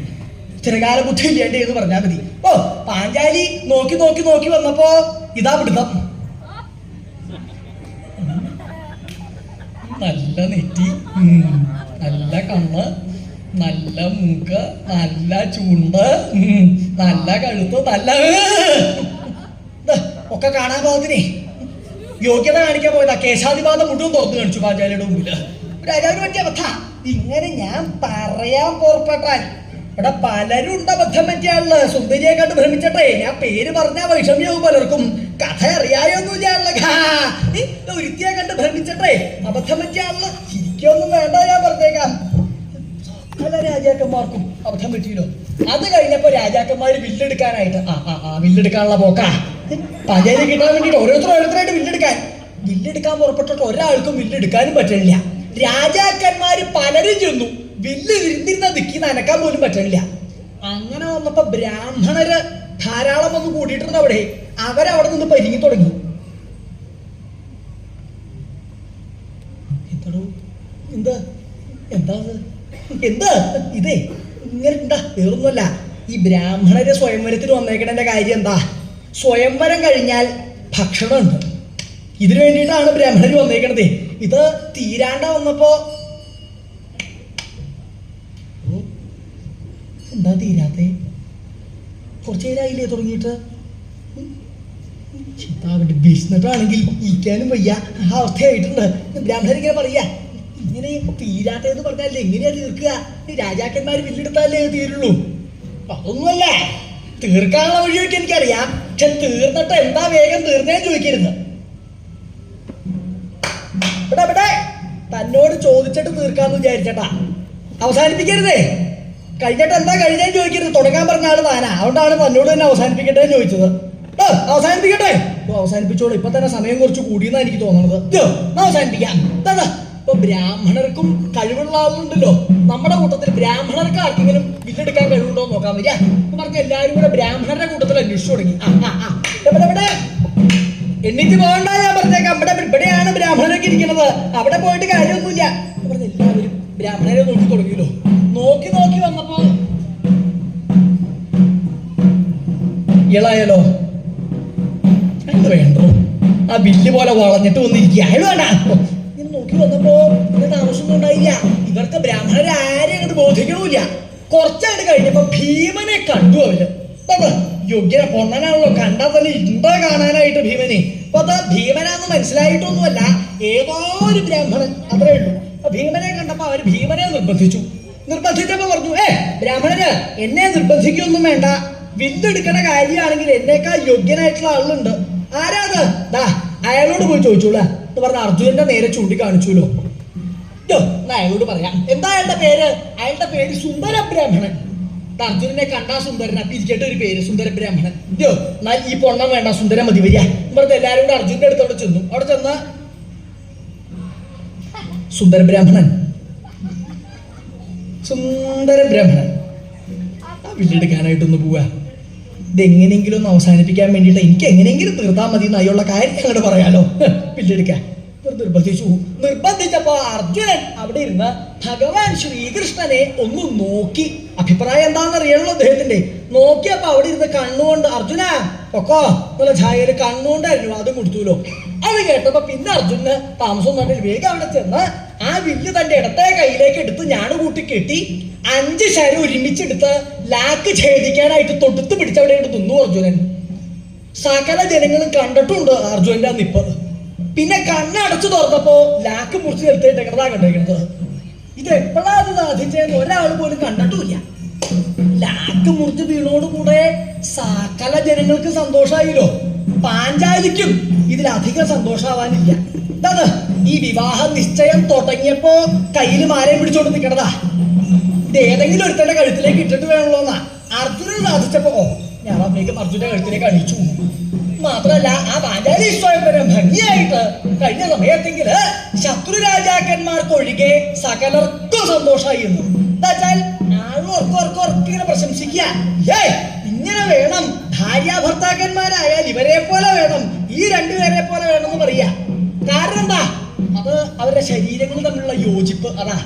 Speaker 1: ചിരകാല ബുദ്ധി ഇല്ലേണ്ടേ എന്ന് പറഞ്ഞാൽ മതി. ഓ, പാഞ്ചാലി നോക്കി നോക്കി നോക്കി വന്നപ്പോ ഇതാ പിടുത്തം. നല്ല നെറ്റി, നല്ല കണ്ണ്, നല്ല മൂക്ക്, നല്ല ചൂണ്ട്, നല്ല കഴുത്ത്, നല്ല ഒക്കെ കാണാൻ പാകത്തിനെ യോഗ്യത കാണിക്കാൻ പോയതാ. കേശാധിപാതം മുഴുവൻ തുറന്നു കാണിച്ചു പാഞ്ചാലിയുടെ മുമ്പില്. രാജാവിന് പറ്റിയ അബദ്ധ. ഇങ്ങനെ ഞാൻ പറയാൻ പുറപ്പെട്ടാൽ ഇവിടെ പലരും ഉണ്ട് അബദ്ധം പറ്റിയാള്. സുന്ദരിയെ കണ്ട് ഭ്രമിച്ചട്ടെ ഞാൻ പേര് പറഞ്ഞാൽ വൈഷമ്യവും പലർക്കും. കഥ അറിയായൊന്നുമില്ല. ഒരുത്തിയെ കണ്ട് ഭ്രമിച്ചട്ടെ അബദ്ധം പറ്റിയാള്. ശരിക്കൊന്നും വേണ്ട, ഞാൻ പറഞ്ഞേക്കാം. പല രാജാക്കന്മാർക്കും അബദ്ധം പറ്റിയല്ലോ. അത് കഴിഞ്ഞപ്പോ രാജാക്കന്മാര് വില്ലെടുക്കാനായിട്ട് വില്ലെടുക്കാനുള്ള പോക്കാ. പാഞ്ചാലി കിട്ടാൻ വേണ്ടിട്ട് ഓരോരുത്തരായിട്ട് വില്ലെടുക്കാൻ വില്ലെടുക്കാൻ പുറപ്പെട്ടിട്ട് ഒരാൾക്കും വില്ലെടുക്കാനും പറ്റണില്ല. രാജാക്കന്മാര് പലരും ചെന്നു, വില്ല് ഇരുന്നിരുന്ന ദിക്കിന്ന് അനക്കാൻ പോലും പറ്റണില്ല. അങ്ങനെ വന്നപ്പോ ബ്രാഹ്മണര് ധാരാളം വന്ന് കൂടിയിട്ടുണ്ട് അവിടെ. അവരവിടെ നിന്ന് പരിങ്ങി തുടങ്ങി. എന്താ എന്താ എന്താ ഇതേ ഇങ്ങനെ ഉണ്ടാ? വേറൊന്നുമല്ല, ഈ ബ്രാഹ്മണര് സ്വയംവരത്തിന് വന്നേക്കണേന്റെ കാര്യം എന്താ? സ്വയംവരം കഴിഞ്ഞാൽ ഭക്ഷണമുണ്ട്. ഇതിനു വേണ്ടിയിട്ടാണ് ബ്രാഹ്മണര് വന്നേക്കണത്. ഇത് തീരാണ്ട വന്നപ്പോ എന്താ തീരാത്തെ? കുറച്ചു നേരമായില്ലേ തുടങ്ങിയിട്ട്? ചിന്താവിന്റെ ബിസിനസ്സാണെങ്കിൽ ഇരിക്കാനും വയ്യ, ആ അവസ്ഥയായിട്ടുണ്ട്. ബ്രാഹ്മണരിങ്ങനെ പറയാ, ഇങ്ങനെ തീരാത്തേന്ന് പറഞ്ഞാൽ എങ്ങനെയാ തീർക്കുക? രാജാക്കന്മാർ വില്ലെടുത്താലേ തീരുള്ളൂ. അതൊന്നുമല്ല, തീർക്കാനുള്ള വഴിയൊക്കെ എനിക്കറിയാം. പക്ഷെ തീർന്നിട്ട് എന്താ വേഗം തീർന്നേന്ന് ചോദിക്കരുത്. ഇവിടെ തന്നോട് ചോദിച്ചിട്ട് തീർക്കാന്ന് വിചാരിച്ചട്ടാ, അവസാനിപ്പിക്കരുതേ. കഴിഞ്ഞിട്ട് എന്താ കഴിഞ്ഞേന്ന് ചോദിക്കരുത്. തുടങ്ങാൻ പറഞ്ഞ ആള് താനാ, അതുകൊണ്ടാണ് തന്നോട് തന്നെ അവസാനിപ്പിക്കട്ടെ എന്ന് ചോദിച്ചത്. അവസാനിപ്പിക്കട്ടെ? അവസാനിപ്പിച്ചോളൂ. ഇപ്പൊ തന്നെ സമയം കുറച്ച് കൂടിയെന്നാണ് എനിക്ക് തോന്നുന്നത്. അവസാനിപ്പിക്കാം. ഇപ്പൊ ബ്രാഹ്മണർക്കും കഴിവുള്ള ആളുണ്ടല്ലോ നമ്മുടെ കൂട്ടത്തിൽ. ബ്രാഹ്മണർക്ക് ആർക്കെങ്കിലും വില്ലെടുക്കാൻ കഴിവുണ്ടോ എന്ന് നോക്കാൻ വരിക പറഞ്ഞ എല്ലാരും കൂടെ ബ്രാഹ്മണരുടെ കൂട്ടത്തിൽ അന്വേഷിച്ചു തുടങ്ങി. ഇവിടെ എണ്ണിച്ച് പോകണ്ട, ഞാൻ പറഞ്ഞേക്കാം. ഇവിടെയാണ് ബ്രാഹ്മണരൊക്കെ ഇരിക്കുന്നത്, അവിടെ പോയിട്ട് കാര്യമൊന്നുമില്ല പറഞ്ഞ എല്ലാവരും ബ്രാഹ്മണരെ നോക്കി തുടങ്ങിയല്ലോ. നോക്കി നോക്കി വന്നപ്പോ ഇളായാലോ അത് വേണ്ടോ? ആ ബില്ല് പോലെ വളഞ്ഞിട്ട് വന്നിരിക്കുക. അയാൾ വേണ്ട. ഇങ്ങനെ നോക്കി വന്നപ്പോ ഇങ്ങനെ താമസമൊന്നും ഉണ്ടായില്ല. ഇവർക്ക് ബ്രാഹ്മണരെ ആരെയും അങ്ങോട്ട് ബോധിക്കണമില്ല. കുറച്ചായിട്ട് കഴിഞ്ഞപ്പോ ഭീമനെ കണ്ടു അവര്. യോഗ്യനെ പൊണ്ണനാണല്ലോ, കണ്ടാൽ തന്നെ എന്താ കാണാനായിട്ട് ഭീമനെ. അപ്പൊ അത് ഭീമനാന്ന് മനസ്സിലായിട്ടൊന്നുമല്ല, ഏതോ ഒരു ബ്രാഹ്മണൻ, അത്രേ ഉള്ളൂ. ഭീമനെ കണ്ടപ്പോ അവര് ഭീമനെ നിർബന്ധിച്ചപ്പോ പറഞ്ഞു, ബ്രാഹ്മണന് എന്നെ നിർബന്ധിക്കൊന്നും വേണ്ട, വില്ലെടുക്കണ കാര്യമാണെങ്കിൽ എന്നേക്കാൾ യോഗ്യനായിട്ടുള്ള ആളുണ്ട്. ആരാത്? അയാളോട് പോയി ചോദിച്ചോളാ എന്ന് പറഞ്ഞ അർജുനന്റെ നേരെ ചൂണ്ടിക്കാണിച്ചുല്ലോ. അയാളോട് പറയാം. എന്താ അയാളുടെ പേര്? അയാളുടെ പേര് സുന്ദര ബ്രാഹ്മണൻ. അർജുനനെ കണ്ടാ സുന്ദരൻ, അപ്പൊ ഇരിക്കട്ടെ ഒരു പേര് സുന്ദര ബ്രാഹ്മണൻ. എന്നാൽ ഈ പൊണ്ണം വേണ്ട, സുന്ദരം മതി, വരിക പറഞ്ഞ എല്ലാരും കൂടെ അർജുനന്റെ അടുത്ത് അവിടെ ചെന്നു. അവിടെ ചെന്ന സുന്ദര ബ്രാഹ്മണൻ വില്ലെടുക്കാനായിട്ടൊന്ന് പോവാ. ഇതെങ്ങനെയെങ്കിലും ഒന്ന് അവസാനിപ്പിക്കാൻ വേണ്ടിയിട്ട് എനിക്ക് എങ്ങനെയെങ്കിലും തീർത്താൽ മതി എന്നുള്ള കാര്യം അങ്ങോട്ട് പറയാലോ. വില്ലെടുക്കാൻ നിർബന്ധിച്ചപ്പോ അർജുനൻ അവിടെ ഇരുന്ന് ഭഗവാൻ ശ്രീകൃഷ്ണനെ ഒന്ന് നോക്കി. അഭിപ്രായം എന്താണെന്നറിയണല്ലോ അദ്ദേഹത്തിന്റെ. നോക്കിയപ്പോ അവിടെ ഇരുന്ന് കണ്ണുകൊണ്ട് അർജുന പൊക്കോ എന്നുള്ള ഛായയില് കണ്ണുകൊണ്ടായിരുന്നു അത് കൊടുത്തുല്ലോ. അത് കേട്ടപ്പോ പിന്നെ അർജുനന് താമസം കണ്ടില്ല. വേഗം അവിടെ ചെന്ന് ആ വില്ല് തന്റെ ഇടത്തെ കയ്യിലേക്ക് എടുത്ത് ഞാണ് കൂട്ടി കെട്ടി 5 ശരം ഒരുമിച്ചെടുത്ത് ലാക്ക് ഛേദിക്കാനായിട്ട് തൊടുത്ത് പിടിച്ചവിടെ നിന്നു അർജുനൻ. സകല ജനങ്ങളും കണ്ടിട്ടുണ്ട് അർജുനന്റെ ആ നിപ്പ്. പിന്നെ കണ്ണടച്ചു തുറന്നപ്പോ ലാക്ക് മുറിച്ച് നിർത്തിയിട്ടേക്കണതാ കണ്ടേക്കുന്നത്. ഇത് എപ്പോഴാ അത് സാധിച്ചെന്ന് ഒരാൾ പോലും കണ്ടിട്ടുമില്ല. ലാക്ക് മുറിച്ച് വീണോടുകൂടെ സകല ജനങ്ങൾക്ക് സന്തോഷമായില്ലോ. പാഞ്ചാലിക്കും ഇതിലധികം സന്തോഷാവാനില്ല. എന്താണ് ഈ വിവാഹ നിശ്ചയം തുടങ്ങിയപ്പോ കയ്യിൽ മാലയും പിടിച്ചോണ്ട് നിൽക്കണതാ. ഇത് ഏതെങ്കിലും ഒരുത്തന്റെ കഴുത്തിലേക്ക് ഇട്ടിട്ട് വേണമല്ലോന്നാ അർജുനൻ സാധിച്ചപ്പോ ഞാൻ അമ്മയ്ക്കും അർജുന്റെ കഴുത്തിലേക്ക് അണിച്ചു. മാത്രല്ല ആ പാഞ്ചാലി സ്വയംവരം ഭംഗിയായിട്ട് കഴിഞ്ഞ സമയത്തെങ്കില് ശത്രു രാജാക്കന്മാർക്കൊഴികെ സകലർക്കും സന്തോഷമായി എന്ന്. എന്താച്ചാൽ ആളുകൾക്കൊർക്കിങ്ങനെ പ്രശംസിക്കുക, ഇങ്ങനെ വേണം, ഭാര്യ ഭർത്താക്കന്മാരായാൽ ഇവരെ പോലെ വേണം, ഈ രണ്ടുപേരെ പോലെ വേണം എന്ന് പറയാ. കാരണം എന്താ? അത് അവരുടെ ശരീരങ്ങൾ തമ്മിലുള്ള യോജിപ്പ്. അതാ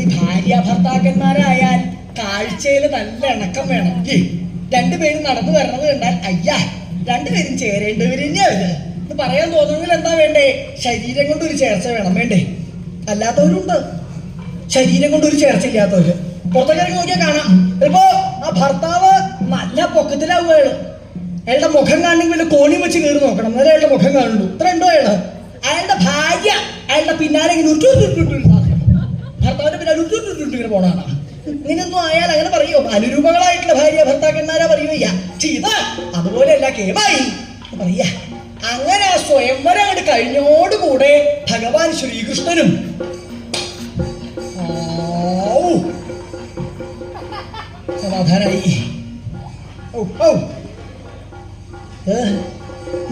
Speaker 1: ഈ ഭാര്യ ഭർത്താക്കന്മാരായാൽ കാഴ്ചയിൽ നല്ല ഇണക്കം വേണം. രണ്ടുപേരും നടന്നു വരണത് കണ്ടാൽ അയ്യാ രണ്ടുപേരും ചേരേണ്ടവരെന്നെയാവില്ല എന്ന് പറയാൻ തോന്നുന്നെങ്കിൽ എന്താ വേണ്ടേ? ശരീരം കൊണ്ട് ഒരു ചേർച്ച വേണം. വേണ്ടേ? അല്ലാത്തവരുണ്ട് ശരീരം കൊണ്ട് ഒരു ചേർച്ച ഇല്ലാത്തവര്. പുറത്തേക്ക് നോക്കിയാൽ കാണാം. ഇപ്പോ ആ ഭർത്താവ് നല്ല പൊക്കത്തിലാവുകയാണ്. അയാളുടെ മുഖം കാണണമെങ്കിൽ വല്ല കോണി വെച്ച് കയറി നോക്കണം, എന്നാലും അയാളുടെ മുഖം കാണുള്ളൂ. ഇത്ര ഉണ്ടോ അയാള്? അയാളുടെ ഭാര്യ അയാളുടെ പിന്നാലെ ഇങ്ങനെ ഭർത്താവിന്റെ പിന്നാലെ ഇങ്ങനെ പോണാണ്. ഇങ്ങനെയൊന്നും ആയാൽ അങ്ങനെ പറയോ? അനുരൂപങ്ങളായിട്ടുള്ള ഭാര്യ ഭർത്താക്കന്മാരാ പറയുകയ്യ. ചെയ്ത അതുപോലെയല്ല കേമായി പറയ. അങ്ങനെ ആ സ്വയംവരം അങ്ങോട്ട് കഴിഞ്ഞോടുകൂടെ ഭഗവാൻ ശ്രീകൃഷ്ണനും സമാധാനായി.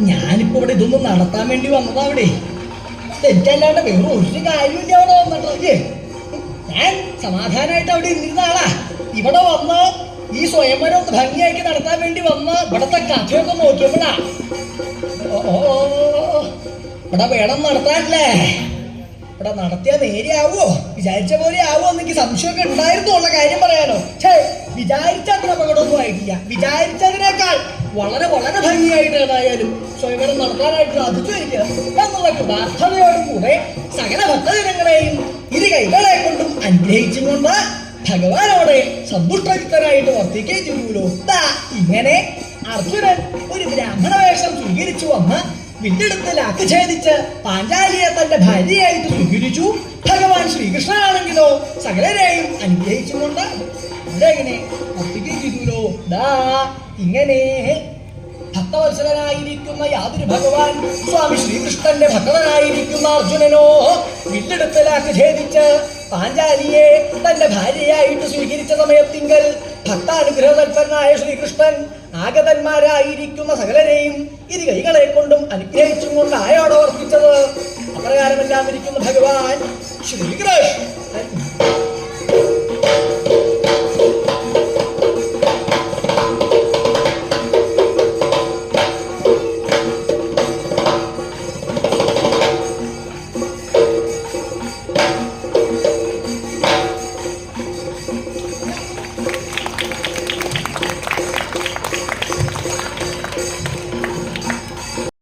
Speaker 1: ഞാനിപ്പോ ഇവിടെ ഇതൊന്നും നടത്താൻ വേണ്ടി വന്നതാ അവിടെ. എനിക്കല്ലാണ്ട് വേറെ ഒരു കാര്യമില്ല അവിടെ വന്നിട്ടേ. ഞാൻ സമാധാനമായിട്ട് അവിടെ ഇരുന്നിരുന്ന ആളാ. ഇവിടെ വന്ന് ഈ സ്വയംവരം ഒന്ന് ഭംഗിയാക്കി നടത്താൻ വേണ്ടി വന്ന് ഇവിടത്തെ കഥയൊക്കെ നോക്കിയപ്പോഴാ ഇവിടെ വേണം നടത്താനല്ലേ. ഇവിടെ നടത്തിയാൽ നേരെയാവോ, വിചാരിച്ച പോലെ ആവോ എന്നെനിക്ക് സംശയമൊക്കെ ഉണ്ടായിരുന്നു. ഉള്ള കാര്യം പറയാനോ, വിചാരിച്ച അത്ര അപകടമൊന്നും ആയിട്ടില്ല. വിചാരിച്ചതിനേക്കാൾ വളരെ വളരെ ഭംഗിയായിട്ട് ഏതായാലും സ്വയംവരം നടത്താനായിട്ട് സാധിച്ചു എനിക്ക് എന്നുള്ള പ്രാർത്ഥനയോടും കൂടെ സകല ഭക്തജനങ്ങളെയും ഇരു കൈകളെ കൊണ്ടും അനുഗ്രഹിച്ചും കൊണ്ട് ഭഗവാനോടെ സന്തുഷ്ടനായിട്ട് വർത്തിക്കുകയും ചെയ്യൂലോ. ഇങ്ങനെ അർജുനൻ ഒരു ബ്രാഹ്മണ വേഷം സ്വീകരിച്ചു വന്ന് വില്ലെടുത്ത് ലാക്ക് ഛേദിച്ച് പാഞ്ചാലിയെ തന്റെ ഭാര്യയായിട്ട് സ്വീകരിച്ചു. ഭഗവാൻ ശ്രീകൃഷ്ണനാണെങ്കിലോ സകലരെയും അനുഗ്രഹിച്ചുകൊണ്ട് ഇവിടെ ഇങ്ങനെ വർത്തിക്കുകയും ചെയ്യൂലോ. ഇങ്ങനെ ഭക്തവത്സലനായിരിക്കുന്ന യാതൊരു ഭഗവാൻ സ്വാമി ശ്രീകൃഷ്ണന്റെ ഭക്തനായിരിക്കുന്ന അർജുനനോ വില്ലെടുത്ത് ലാക്ക് ഛേദിച്ച് പാഞ്ചാലിയെ തന്റെ ഭാര്യയായിട്ട് സ്വീകരിച്ച സമയത്തിങ്കൽ ഭക്താനുഗ്രഹതൽപരനായ ശ്രീകൃഷ്ണൻ ആഗതന്മാരായിരിക്കുന്ന സകലരെയും ഇരു കൈകളെ കൊണ്ടും അനുഗ്രഹിച്ചും കൊണ്ട് ആയോടെ വർത്തിച്ചത്. അപ്രകാരമെല്ലാം ഇരിക്കുന്ന ഭഗവാൻ ശ്രീകൃഷ്ണൻ